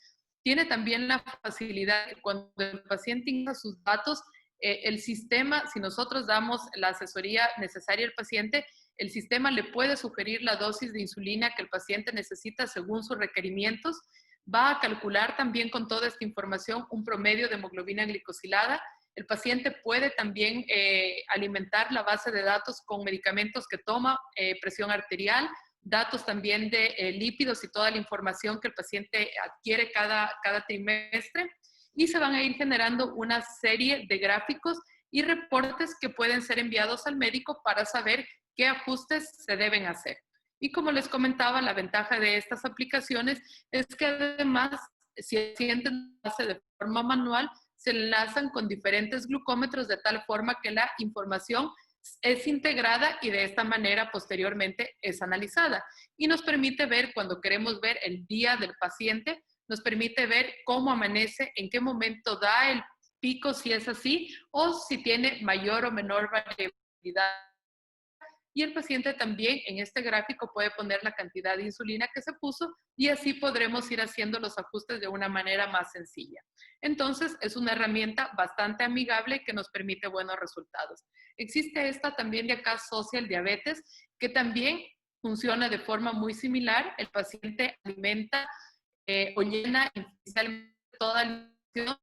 Tiene también la facilidad de cuando el paciente ingresa sus datos, el sistema, si nosotros damos la asesoría necesaria al paciente, el sistema le puede sugerir la dosis de insulina que el paciente necesita según sus requerimientos. Va a calcular también con toda esta información un promedio de hemoglobina glicosilada. El paciente puede también alimentar la base de datos con medicamentos que toma, presión arterial, datos también de lípidos y toda la información que el paciente adquiere cada trimestre, y se van a ir generando una serie de gráficos y reportes que pueden ser enviados al médico para saber qué ajustes se deben hacer. Y como les comentaba, la ventaja de estas aplicaciones es que además, si el paciente lo hace de forma manual, se enlazan con diferentes glucómetros de tal forma que la información es integrada y de esta manera posteriormente es analizada. Y nos permite ver, cuando queremos ver el día del paciente, nos permite ver cómo amanece, en qué momento da el pico, si es así, o si tiene mayor o menor variabilidad. Y el paciente también en este gráfico puede poner la cantidad de insulina que se puso y así podremos ir haciendo los ajustes de una manera más sencilla. Entonces, es una herramienta bastante amigable que nos permite buenos resultados. Existe esta también de acá, Social Diabetes, que también funciona de forma muy similar. El paciente alimenta o llena inicialmente toda la información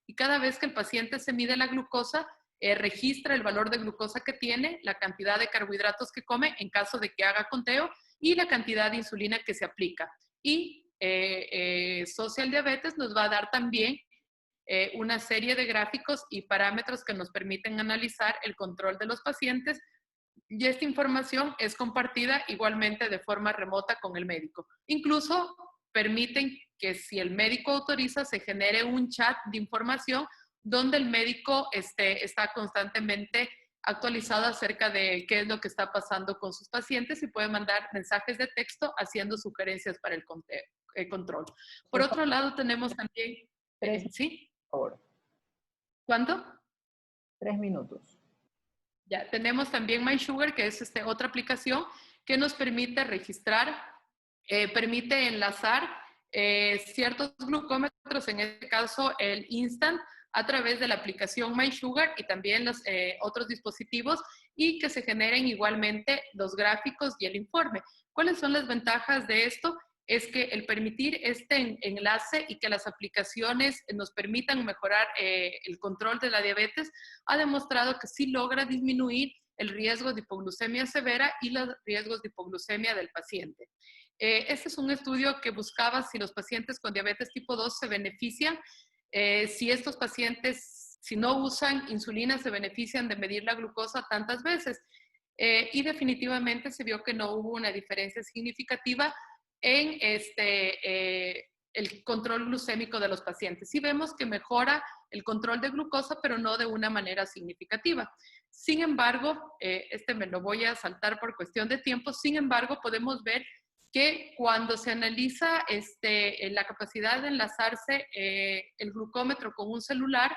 y cada vez que el paciente se mide la glucosa, registra el valor de glucosa que tiene, la cantidad de carbohidratos que come en caso de que haga conteo y la cantidad de insulina que se aplica. Y Social Diabetes nos va a dar también una serie de gráficos y parámetros que nos permiten analizar el control de los pacientes, y esta información es compartida igualmente de forma remota con el médico. Incluso permiten que si el médico autoriza, se genere un chat de información donde el médico está constantemente actualizado acerca de qué es lo que está pasando con sus pacientes y puede mandar mensajes de texto haciendo sugerencias para el control. Por otro lado, tenemos también... ¿Sí? Por favor. ¿Cuánto? 3 minutos. Ya, tenemos también MySugar, que es otra aplicación que nos permite registrar, permite enlazar ciertos glucómetros, en este caso el Instant, a través de la aplicación MySugar y también los otros dispositivos, y que se generen igualmente los gráficos y el informe. ¿Cuáles son las ventajas de esto? Es que el permitir este enlace y que las aplicaciones nos permitan mejorar el control de la diabetes ha demostrado que sí logra disminuir el riesgo de hipoglucemia severa y los riesgos de hipoglucemia del paciente. Este es un estudio que buscaba si los pacientes con diabetes tipo 2 se benefician, si estos pacientes, si no usan insulina, se benefician de medir la glucosa tantas veces. Y definitivamente se vio que no hubo una diferencia significativa en el control glucémico de los pacientes. Sí vemos que mejora el control de glucosa, pero no de una manera significativa. Sin embargo, me lo voy a saltar por cuestión de tiempo, sin embargo, podemos ver que cuando se analiza la capacidad de enlazarse el glucómetro con un celular,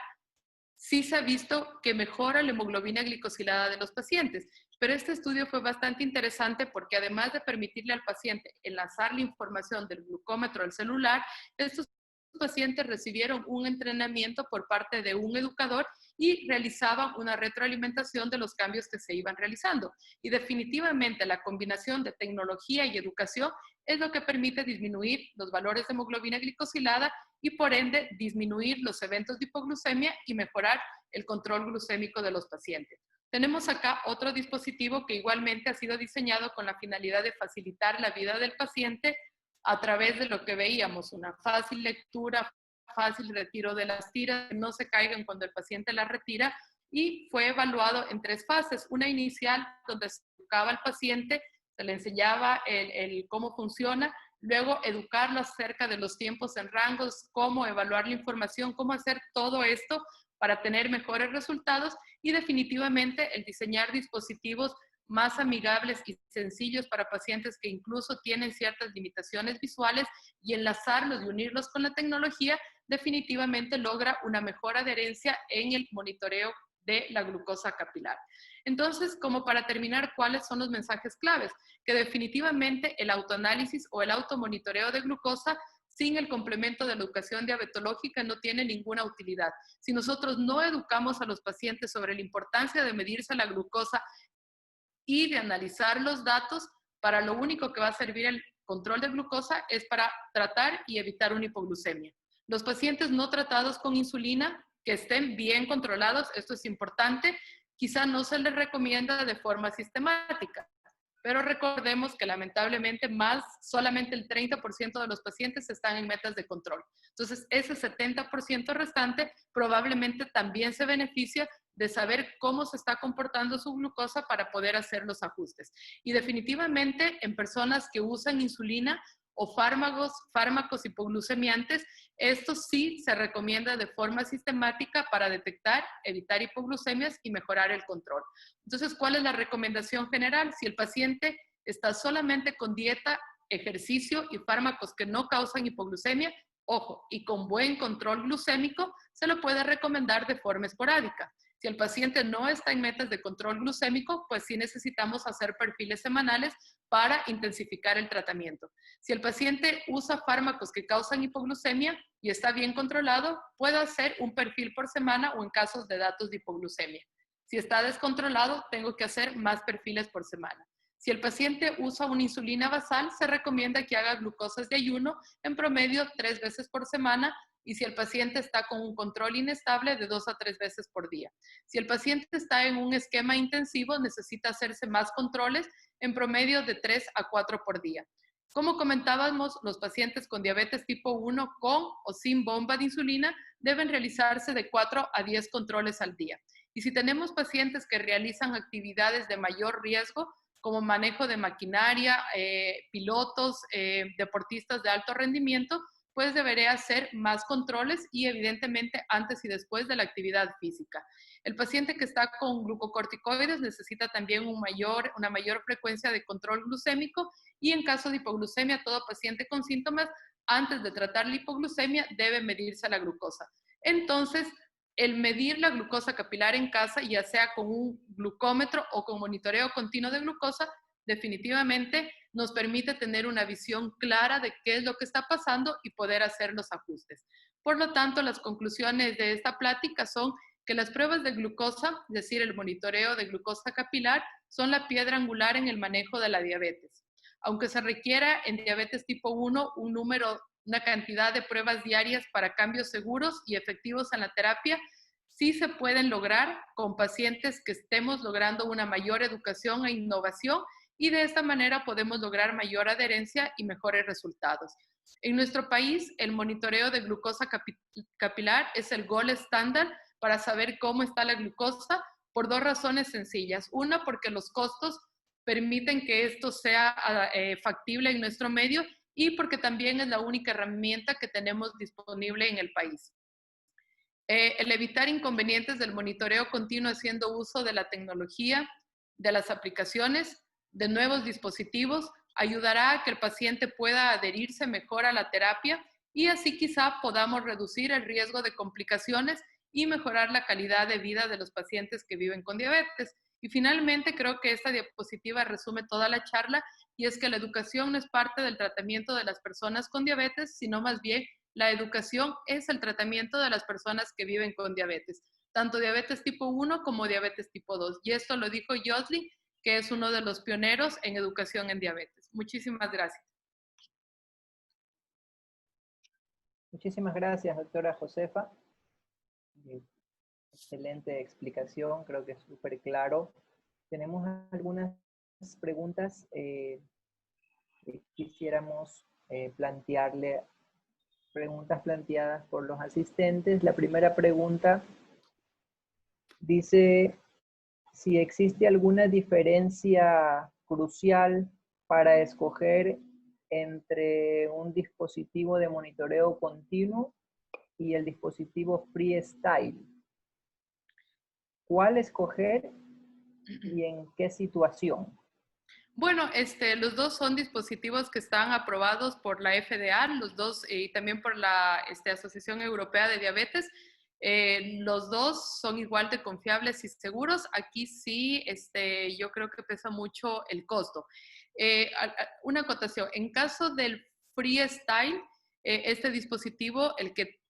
sí se ha visto que mejora la hemoglobina glicosilada de los pacientes. Pero este estudio fue bastante interesante porque además de permitirle al paciente enlazar la información del glucómetro al celular, estos pacientes recibieron un entrenamiento por parte de un educador y realizaban una retroalimentación de los cambios que se iban realizando. Y definitivamente la combinación de tecnología y educación es lo que permite disminuir los valores de hemoglobina glicosilada y por ende disminuir los eventos de hipoglucemia y mejorar el control glucémico de los pacientes. Tenemos acá otro dispositivo que igualmente ha sido diseñado con la finalidad de facilitar la vida del paciente a través de lo que veíamos, una fácil lectura, fácil retiro de las tiras, que no se caigan cuando el paciente las retira, y fue evaluado en 3 fases. Una inicial donde se educaba al paciente, se le enseñaba cómo funciona, luego educarlo acerca de los tiempos en rangos, cómo evaluar la información, cómo hacer todo esto para tener mejores resultados, y definitivamente el diseñar dispositivos más amigables y sencillos para pacientes que incluso tienen ciertas limitaciones visuales, y enlazarlos y unirlos con la tecnología definitivamente logra una mejor adherencia en el monitoreo de la glucosa capilar. Entonces, como para terminar, ¿cuáles son los mensajes claves? Que definitivamente el autoanálisis o el automonitoreo de glucosa sin el complemento de la educación diabetológica no tiene ninguna utilidad. Si nosotros no educamos a los pacientes sobre la importancia de medirse la glucosa y de analizar los datos, para lo único que va a servir el control de glucosa es para tratar y evitar una hipoglucemia. Los pacientes no tratados con insulina que estén bien controlados, esto es importante. Quizá no se les recomienda de forma sistemática, pero recordemos que lamentablemente solamente el 30% de los pacientes están en metas de control. Entonces, ese 70% restante probablemente también se beneficia de saber cómo se está comportando su glucosa para poder hacer los ajustes. Y definitivamente en personas que usan insulina o fármacos hipoglucemiantes, esto sí se recomienda de forma sistemática para detectar, evitar hipoglucemias y mejorar el control. Entonces, ¿cuál es la recomendación general? Si el paciente está solamente con dieta, ejercicio y fármacos que no causan hipoglucemia, ojo, y con buen control glucémico, se lo puede recomendar de forma esporádica. Si el paciente no está en metas de control glucémico, pues sí necesitamos hacer perfiles semanales para intensificar el tratamiento. Si el paciente usa fármacos que causan hipoglucemia y está bien controlado, puede hacer un perfil por semana o en casos de datos de hipoglucemia. Si está descontrolado, tengo que hacer más perfiles por semana. Si el paciente usa una insulina basal, se recomienda que haga glucosas de ayuno en promedio 3 veces por semana, y si el paciente está con un control inestable, de 2 a 3 veces por día. Si el paciente está en un esquema intensivo, necesita hacerse más controles, en promedio de 3 a 4 por día. Como comentábamos, los pacientes con diabetes tipo 1 con o sin bomba de insulina deben realizarse de 4 a 10 controles al día. Y si tenemos pacientes que realizan actividades de mayor riesgo, como manejo de maquinaria, pilotos, deportistas de alto rendimiento, pues debería hacer más controles y evidentemente antes y después de la actividad física. El paciente que está con glucocorticoides necesita también una mayor frecuencia de control glucémico, y en caso de hipoglucemia, todo paciente con síntomas, antes de tratar la hipoglucemia, debe medirse la glucosa. Entonces, el medir la glucosa capilar en casa, ya sea con un glucómetro o con monitoreo continuo de glucosa, definitivamente nos permite tener una visión clara de qué es lo que está pasando y poder hacer los ajustes. Por lo tanto, las conclusiones de esta plática son que las pruebas de glucosa, es decir, el monitoreo de glucosa capilar, son la piedra angular en el manejo de la diabetes. Aunque se requiera en diabetes tipo 1 una cantidad de pruebas diarias para cambios seguros y efectivos en la terapia, sí se pueden lograr con pacientes que estemos logrando una mayor educación e innovación, y de esta manera podemos lograr mayor adherencia y mejores resultados. En nuestro país, el monitoreo de glucosa capilar es el gold estándar para saber cómo está la glucosa, por 2 razones sencillas. Una, porque los costos permiten que esto sea factible en nuestro medio, y porque también es la única herramienta que tenemos disponible en el país. El evitar inconvenientes del monitoreo continuo haciendo uso de la tecnología, de las aplicaciones, de nuevos dispositivos, ayudará a que el paciente pueda adherirse mejor a la terapia, y así quizá podamos reducir el riesgo de complicaciones y mejorar la calidad de vida de los pacientes que viven con diabetes. Y finalmente, creo que esta diapositiva resume toda la charla, y es que la educación no es parte del tratamiento de las personas con diabetes, sino más bien la educación es el tratamiento de las personas que viven con diabetes, tanto diabetes tipo 1 como diabetes tipo 2. Y esto lo dijo Josli, que es uno de los pioneros en educación en diabetes. Muchísimas gracias. Muchísimas gracias, doctora Josefa. Excelente explicación, creo que es súper claro. Tenemos algunas preguntas que quisiéramos plantearle, preguntas planteadas por los asistentes. La primera pregunta dice si existe alguna diferencia crucial para escoger entre un dispositivo de monitoreo continuo y el dispositivo Freestyle. ¿Cuál escoger y en qué situación? Bueno, los dos son dispositivos que están aprobados por la FDA, los dos, y también por la Asociación Europea de Diabetes. Los dos son igual de confiables y seguros. Aquí sí, yo creo que pesa mucho el costo. Una acotación, en caso del Freestyle, este dispositivo, el que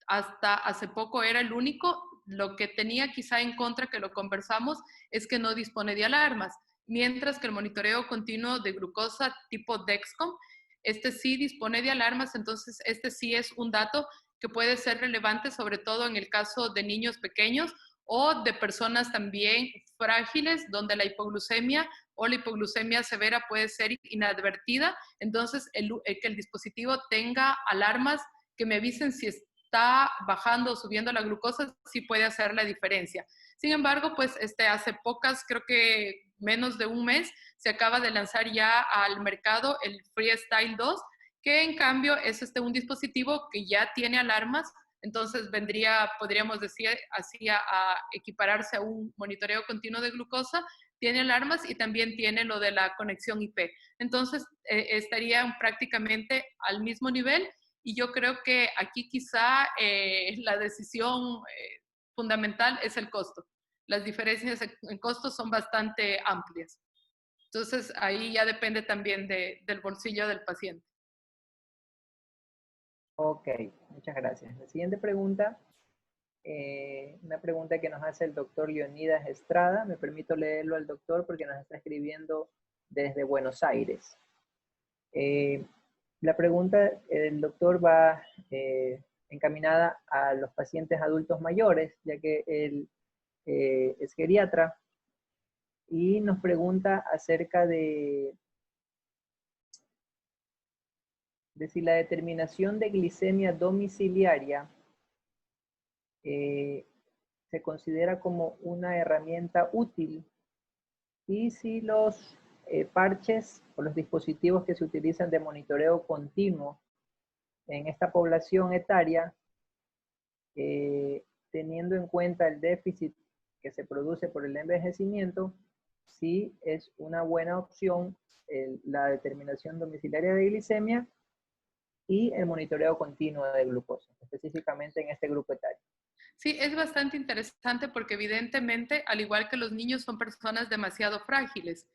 hasta hace poco era el único, lo que tenía quizá en contra, que lo conversamos, es que no dispone de alarmas, mientras que el monitoreo continuo de glucosa tipo Dexcom, sí dispone de alarmas. Entonces sí es un dato que puede ser relevante, sobre todo en el caso de niños pequeños o de personas también frágiles, donde la hipoglucemia o la hipoglucemia severa puede ser inadvertida. Entonces, que el dispositivo tenga alarmas que me avisen si está bajando o subiendo la glucosa, sí puede hacer la diferencia. Sin embargo, pues hace pocas, creo que menos de un mes, se acaba de lanzar ya al mercado el Freestyle 2, que en cambio es un dispositivo que ya tiene alarmas. Entonces podríamos decir así, a equipararse a un monitoreo continuo de glucosa. Tiene alarmas y también tiene lo de la conexión IP. Entonces, estarían prácticamente al mismo nivel, y yo creo que aquí quizá la decisión fundamental es el costo. Las diferencias en costos son bastante amplias. Entonces, ahí ya depende también del bolsillo del paciente. Ok, muchas gracias. La siguiente pregunta, una pregunta que nos hace el doctor Leonidas Estrada. Me permito leerlo al doctor porque nos está escribiendo desde Buenos Aires. La pregunta del doctor va encaminada a los pacientes adultos mayores, ya que él es geriatra, y nos pregunta acerca de si la determinación de glicemia domiciliaria se considera como una herramienta útil, y si los parches o los dispositivos que se utilizan de monitoreo continuo en esta población etaria, teniendo en cuenta el déficit que se produce por el envejecimiento, sí es una buena opción la determinación domiciliaria de glicemia y el monitoreo continuo de glucosa, específicamente en este grupo etario. Sí, es bastante interesante porque evidentemente, al igual que los niños, son personas demasiado frágiles.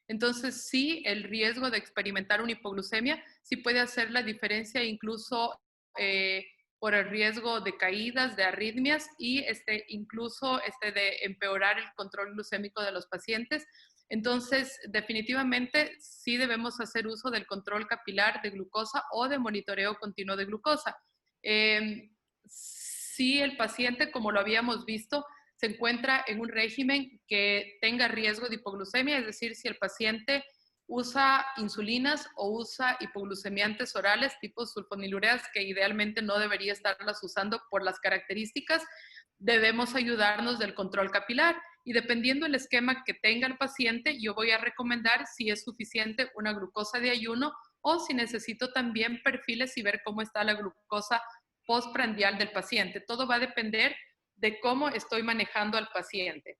Entonces, sí, el riesgo de experimentar una hipoglucemia sí puede hacer la diferencia, incluso por el riesgo de caídas, de arritmias y incluso de empeorar el control glucémico de los pacientes. Entonces, definitivamente sí debemos hacer uso del control capilar de glucosa o de monitoreo continuo de glucosa. Si el paciente, como lo habíamos visto, se encuentra en un régimen que tenga riesgo de hipoglucemia, es decir, si el paciente usa insulinas o usa hipoglucemiantes orales tipo sulfonilureas, que idealmente no debería estarlas usando por las características, debemos ayudarnos del control capilar. Y dependiendo del esquema que tenga el paciente, yo voy a recomendar si es suficiente una glucosa de ayuno o si necesito también perfiles y ver cómo está la glucosa postprandial del paciente. Todo va a depender de cómo estoy manejando al paciente,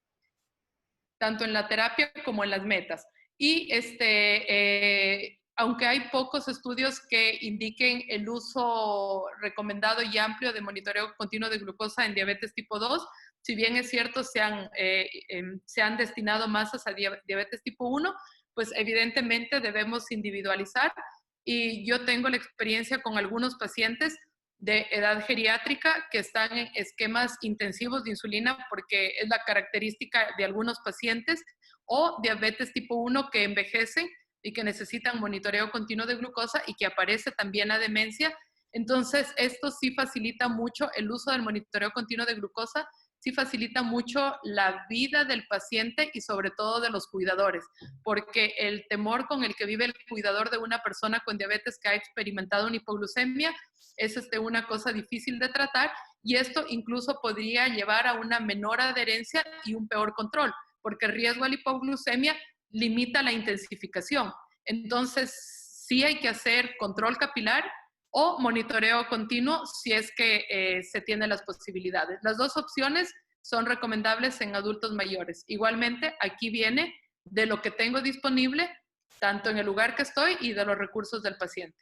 tanto en la terapia como en las metas. Y aunque hay pocos estudios que indiquen el uso recomendado y amplio de monitoreo continuo de glucosa en diabetes tipo 2, si bien es cierto se han destinado masas a diabetes tipo 1, pues evidentemente debemos individualizar. Y yo tengo la experiencia con algunos pacientes de edad geriátrica que están en esquemas intensivos de insulina porque es la característica de algunos pacientes, o diabetes tipo 1 que envejecen y que necesitan monitoreo continuo de glucosa y que aparece también la demencia. Entonces, esto sí facilita mucho el uso del monitoreo continuo de glucosa, sí facilita mucho la vida del paciente y sobre todo de los cuidadores, porque el temor con el que vive el cuidador de una persona con diabetes que ha experimentado una hipoglucemia es una cosa difícil de tratar, y esto incluso podría llevar a una menor adherencia y un peor control, porque el riesgo a la hipoglucemia limita la intensificación. Entonces, sí hay que hacer control capilar o monitoreo continuo si es que se tienen las posibilidades. Las dos opciones son recomendables en adultos mayores. Igualmente, aquí viene de lo que tengo disponible, tanto en el lugar que estoy y de los recursos del paciente.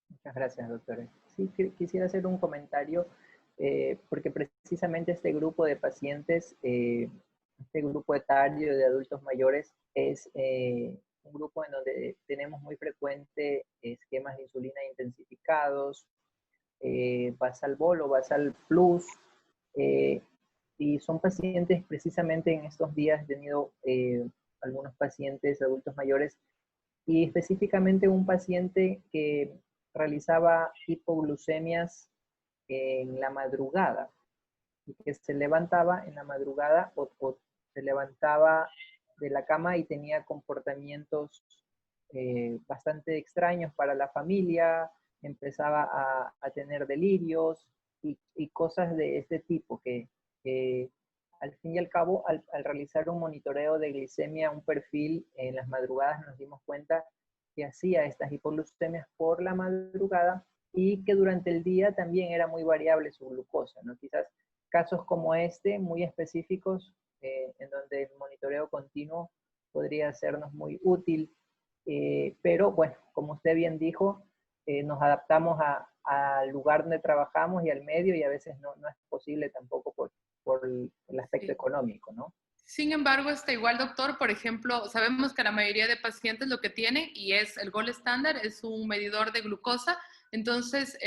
Muchas gracias, doctora. Sí, quisiera hacer un comentario, porque precisamente este grupo de pacientes, este grupo etario de adultos mayores, es un grupo en donde tenemos muy frecuente esquemas de insulina intensificados, Basal-Bol o Basal Plus, y son pacientes, precisamente en estos días he tenido algunos pacientes adultos mayores, y específicamente un paciente que realizaba hipoglucemias en la madrugada, y que se levantaba en la madrugada o se levantaba de la cama y tenía comportamientos bastante extraños para la familia, empezaba a tener delirios y cosas de este tipo que al fin y al cabo, al realizar un monitoreo de glicemia, un perfil en las madrugadas, nos dimos cuenta que hacía estas hipoglucemias por la madrugada y que durante el día también era muy variable su glucosa, ¿no? Quizás casos como este, muy específicos, en donde el monitoreo continuo podría sernos muy útil, pero bueno, como usted bien dijo, nos adaptamos al lugar donde trabajamos y al medio, y a veces no es posible tampoco por el aspecto Sí. económico, ¿no? Sin embargo, igual, doctor, por ejemplo, sabemos que la mayoría de pacientes lo que tienen, y es el Gold Standard, es un medidor de glucosa. Entonces,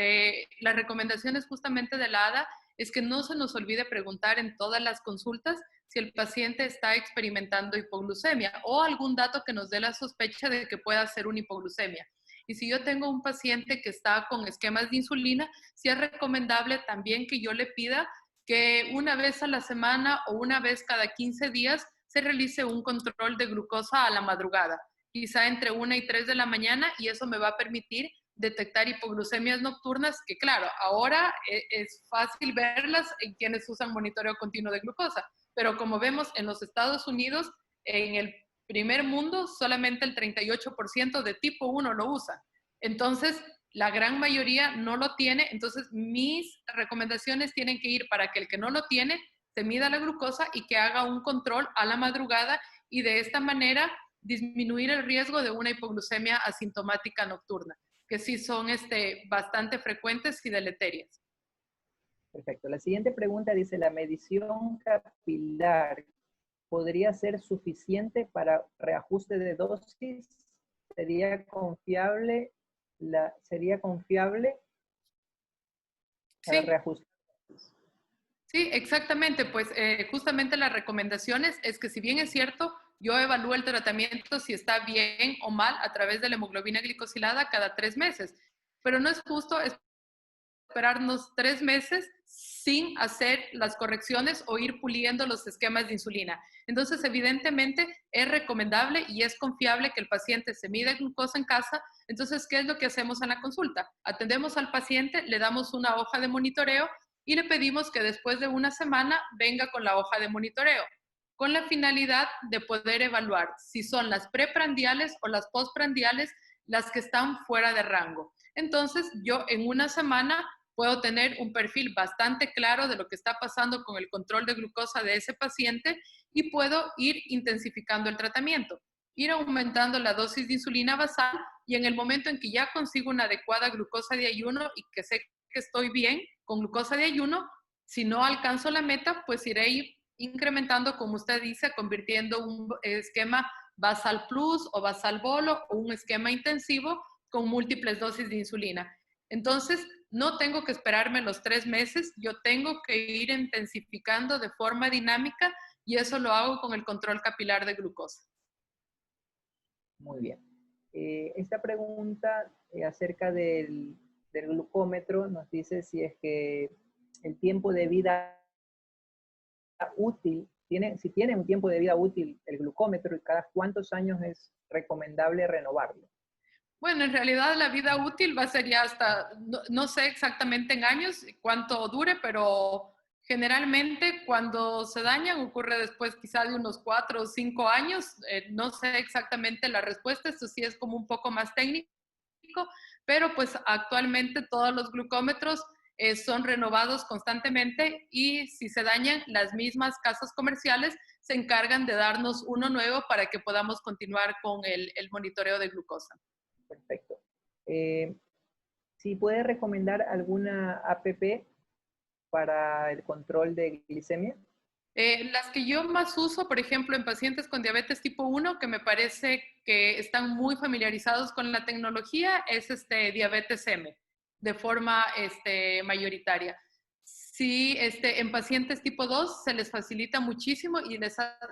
las recomendaciones justamente de la ADA es que no se nos olvide preguntar en todas las consultas si el paciente está experimentando hipoglucemia o algún dato que nos dé la sospecha de que pueda ser una hipoglucemia. Y si yo tengo un paciente que está con esquemas de insulina, sí es recomendable también que yo le pida que una vez a la semana o una vez cada 15 días se realice un control de glucosa a la madrugada, quizá entre 1 y 3 de la mañana, y eso me va a permitir detectar hipoglucemias nocturnas, que claro, ahora es fácil verlas en quienes usan monitoreo continuo de glucosa, pero como vemos en los Estados Unidos, en el primer mundo, solamente el 38% de tipo 1 lo usa. Entonces, la gran mayoría no lo tiene, entonces mis recomendaciones tienen que ir para que el que no lo tiene se mida la glucosa y que haga un control a la madrugada, y de esta manera disminuir el riesgo de una hipoglucemia asintomática nocturna, que sí son bastante frecuentes y deleterias. Perfecto. La siguiente pregunta dice, ¿la medición capilar podría ser suficiente para reajuste de dosis? ¿Sería confiable para Sí, reajustar? sí, exactamente. Pues justamente las recomendaciones es que, si bien es cierto, yo evalúo el tratamiento si está bien o mal a través de la hemoglobina glicosilada cada 3 meses, pero no es justo esperarnos 3 meses sin hacer las correcciones o ir puliendo los esquemas de insulina. Entonces, evidentemente, es recomendable y es confiable que el paciente se mida glucosa en casa. Entonces, ¿qué es lo que hacemos en la consulta? Atendemos al paciente, le damos una hoja de monitoreo y le pedimos que después de una semana venga con la hoja de monitoreo, con la finalidad de poder evaluar si son las preprandiales o las postprandiales las que están fuera de rango. Entonces, yo en una semana puedo tener un perfil bastante claro de lo que está pasando con el control de glucosa de ese paciente, y puedo ir intensificando el tratamiento, ir aumentando la dosis de insulina basal, y en el momento en que ya consigo una adecuada glucosa de ayuno y que sé que estoy bien con glucosa de ayuno, si no alcanzo la meta, pues iré incrementando, como usted dice, convirtiendo un esquema basal plus o basal bolo o un esquema intensivo con múltiples dosis de insulina. Entonces, no tengo que esperarme los 3 meses, yo tengo que ir intensificando de forma dinámica, y eso lo hago con el control capilar de glucosa. Muy bien. Esta pregunta acerca del glucómetro nos dice si es que el tiempo de vida útil, si tiene un tiempo de vida útil el glucómetro, y cada cuántos años es recomendable renovarlo. Bueno, en realidad la vida útil va a ser ya hasta, no sé exactamente en años cuánto dure, pero generalmente cuando se dañan ocurre después quizá de unos 4 o 5 años. No sé exactamente la respuesta, esto sí es como un poco más técnico, pero pues actualmente todos los glucómetros son renovados constantemente, y si se dañan, las mismas casas comerciales se encargan de darnos uno nuevo para que podamos continuar con el monitoreo de glucosa. Perfecto. ¿Sí puede recomendar alguna APP para el control de glicemia? Las que yo más uso, por ejemplo, en pacientes con diabetes tipo 1, que me parece que están muy familiarizados con la tecnología, es Diabetes M, de forma mayoritaria. Sí, en pacientes tipo 2 se les facilita muchísimo y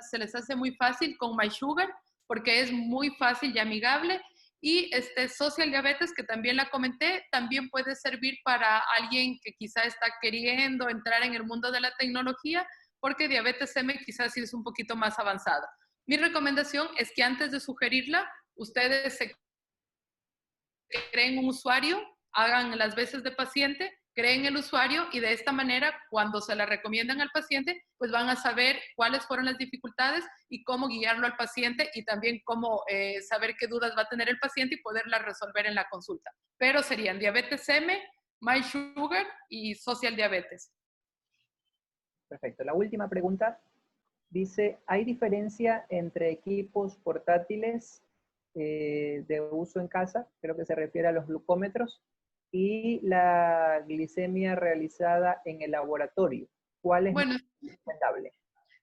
se les hace muy fácil con MySugar, porque es muy fácil y amigable, Y social diabetes, que también la comenté, también puede servir para alguien que quizá está queriendo entrar en el mundo de la tecnología, porque diabetes M quizás sí es un poquito más avanzada. Mi recomendación es que antes de sugerirla, ustedes se creen un usuario, hagan las veces de paciente, creen el usuario y de esta manera, cuando se la recomiendan al paciente, pues van a saber cuáles fueron las dificultades y cómo guiarlo al paciente y también cómo saber qué dudas va a tener el paciente y poderlas resolver en la consulta. Pero serían diabetes M, My Sugar y social diabetes. Perfecto. La última pregunta dice, ¿hay diferencia entre equipos portátiles de uso en casa? Creo que se refiere a los glucómetros y la glicemia realizada en el laboratorio. ¿Cuál es más recomendable?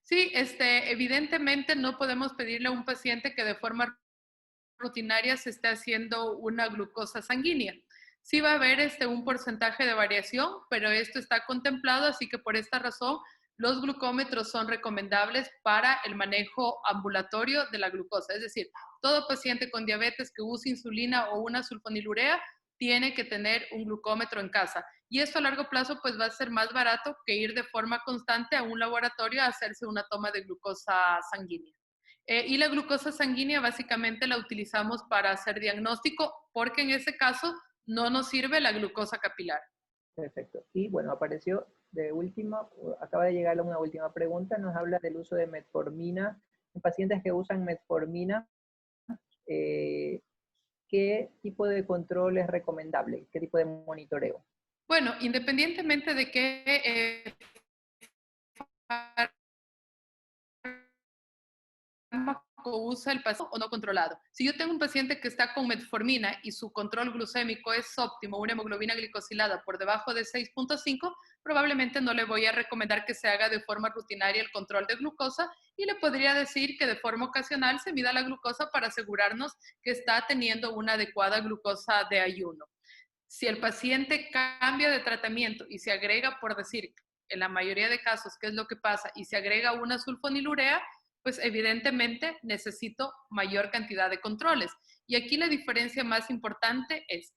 Sí, evidentemente no podemos pedirle a un paciente que de forma rutinaria se esté haciendo una glucosa sanguínea. Sí va a haber un porcentaje de variación, pero esto está contemplado, así que por esta razón los glucómetros son recomendables para el manejo ambulatorio de la glucosa. Es decir, todo paciente con diabetes que use insulina o una sulfonilurea tiene que tener un glucómetro en casa. Y esto a largo plazo pues va a ser más barato que ir de forma constante a un laboratorio a hacerse una toma de glucosa sanguínea. Y la glucosa sanguínea básicamente la utilizamos para hacer diagnóstico porque en ese caso no nos sirve la glucosa capilar. Perfecto. Y bueno, apareció de último, acaba de llegar una última pregunta, nos habla del uso de metformina. En pacientes que usan metformina, ¿qué tipo de control es recomendable? ¿Qué tipo de monitoreo? Bueno, independientemente de qué usa el paciente o no controlado. Si yo tengo un paciente que está con metformina y su control glucémico es óptimo, una hemoglobina glicosilada por debajo de 6.5, probablemente no le voy a recomendar que se haga de forma rutinaria el control de glucosa y le podría decir que de forma ocasional se mida la glucosa para asegurarnos que está teniendo una adecuada glucosa de ayuno. Si el paciente cambia de tratamiento y se agrega, por decir, en la mayoría de casos, ¿qué es lo que pasa? Y se agrega una sulfonilurea, pues evidentemente necesito mayor cantidad de controles. Y aquí la diferencia más importante es,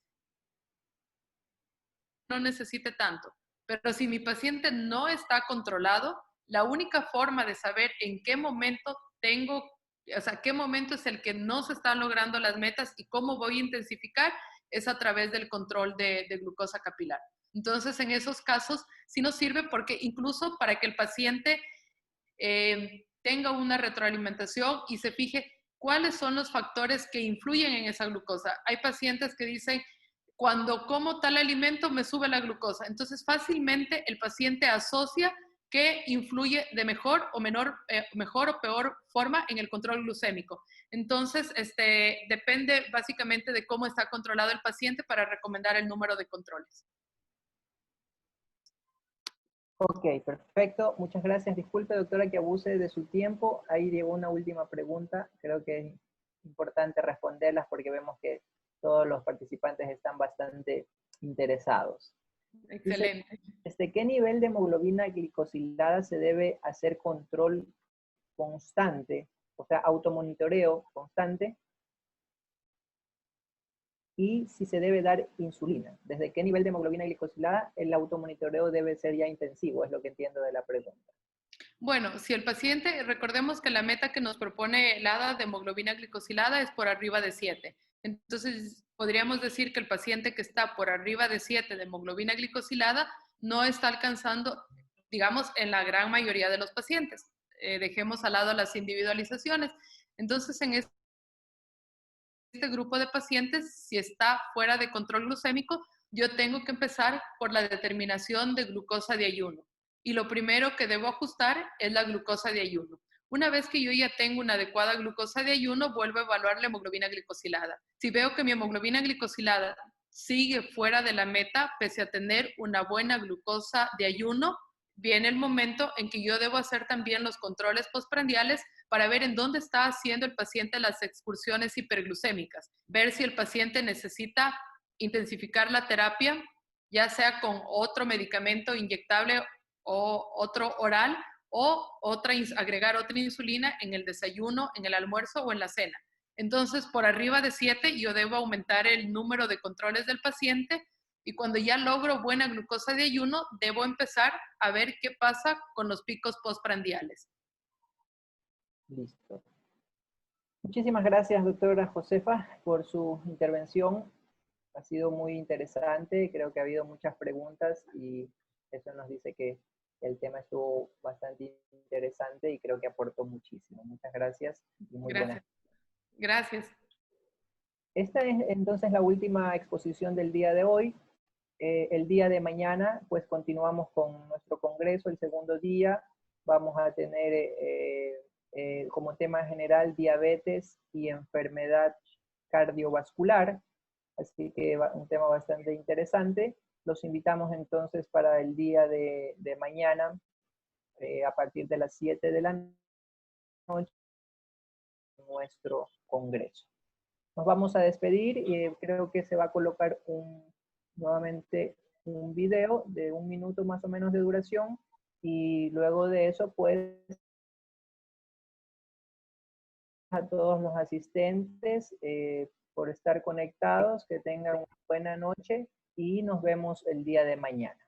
no necesite tanto, pero si mi paciente no está controlado, la única forma de saber en qué momento qué momento es el que no se están logrando las metas y cómo voy a intensificar, es a través del control de glucosa capilar. Entonces, en esos casos, sí nos sirve porque incluso para que el paciente tenga una retroalimentación y se fije cuáles son los factores que influyen en esa glucosa. Hay pacientes que dicen, cuando como tal alimento me sube la glucosa. Entonces, fácilmente el paciente asocia que influye de mejor o peor forma en el control glucémico. Entonces, depende básicamente de cómo está controlado el paciente para recomendar el número de controles. Ok, perfecto. Muchas gracias. Disculpe, doctora, que abuse de su tiempo. Ahí llegó una última pregunta. Creo que es importante responderlas porque vemos que todos los participantes están bastante interesados. Excelente. Dice, ¿desde qué nivel de hemoglobina glicosilada se debe hacer control constante, o sea, automonitoreo constante? Y si se debe dar insulina. ¿Desde qué nivel de hemoglobina glicosilada el automonitoreo debe ser ya intensivo? Es lo que entiendo de la pregunta. Bueno, si el paciente, recordemos que la meta que nos propone el ADA de hemoglobina glicosilada es por arriba de 7. Entonces, podríamos decir que el paciente que está por arriba de 7 de hemoglobina glicosilada no está alcanzando, digamos, en la gran mayoría de los pacientes. Dejemos al lado las individualizaciones. Entonces, en este grupo de pacientes, si está fuera de control glucémico, yo tengo que empezar por la determinación de glucosa de ayuno. Y lo primero que debo ajustar es la glucosa de ayuno. Una vez que yo ya tengo una adecuada glucosa de ayuno, vuelvo a evaluar la hemoglobina glicosilada. Si veo que mi hemoglobina glicosilada sigue fuera de la meta, pese a tener una buena glucosa de ayuno, viene el momento en que yo debo hacer también los controles postprandiales para ver en dónde está haciendo el paciente las excursiones hiperglucémicas, ver si el paciente necesita intensificar la terapia, ya sea con otro medicamento inyectable o otro oral, o agregar otra insulina en el desayuno, en el almuerzo o en la cena. Entonces, por arriba de 7, yo debo aumentar el número de controles del paciente y cuando ya logro buena glucosa de ayuno, debo empezar a ver qué pasa con los picos postprandiales. Listo. Muchísimas gracias, doctora Josefa, por su intervención. Ha sido muy interesante, creo que ha habido muchas preguntas y eso nos dice que el tema estuvo bastante interesante y creo que aportó muchísimo. Muchas gracias y muy buenas. Gracias. Esta es entonces la última exposición del día de hoy. El día de mañana, pues continuamos con nuestro congreso, el segundo día. Vamos a tener como tema general diabetes y enfermedad cardiovascular. Así que un tema bastante interesante. Los invitamos entonces para el día de mañana, a partir de las 7 de la noche, nuestro congreso. Nos vamos a despedir y creo que se va a colocar nuevamente un video de 1 minuto más o menos de duración y luego de eso pues a todos los asistentes por estar conectados, que tengan una buena noche y nos vemos el día de mañana.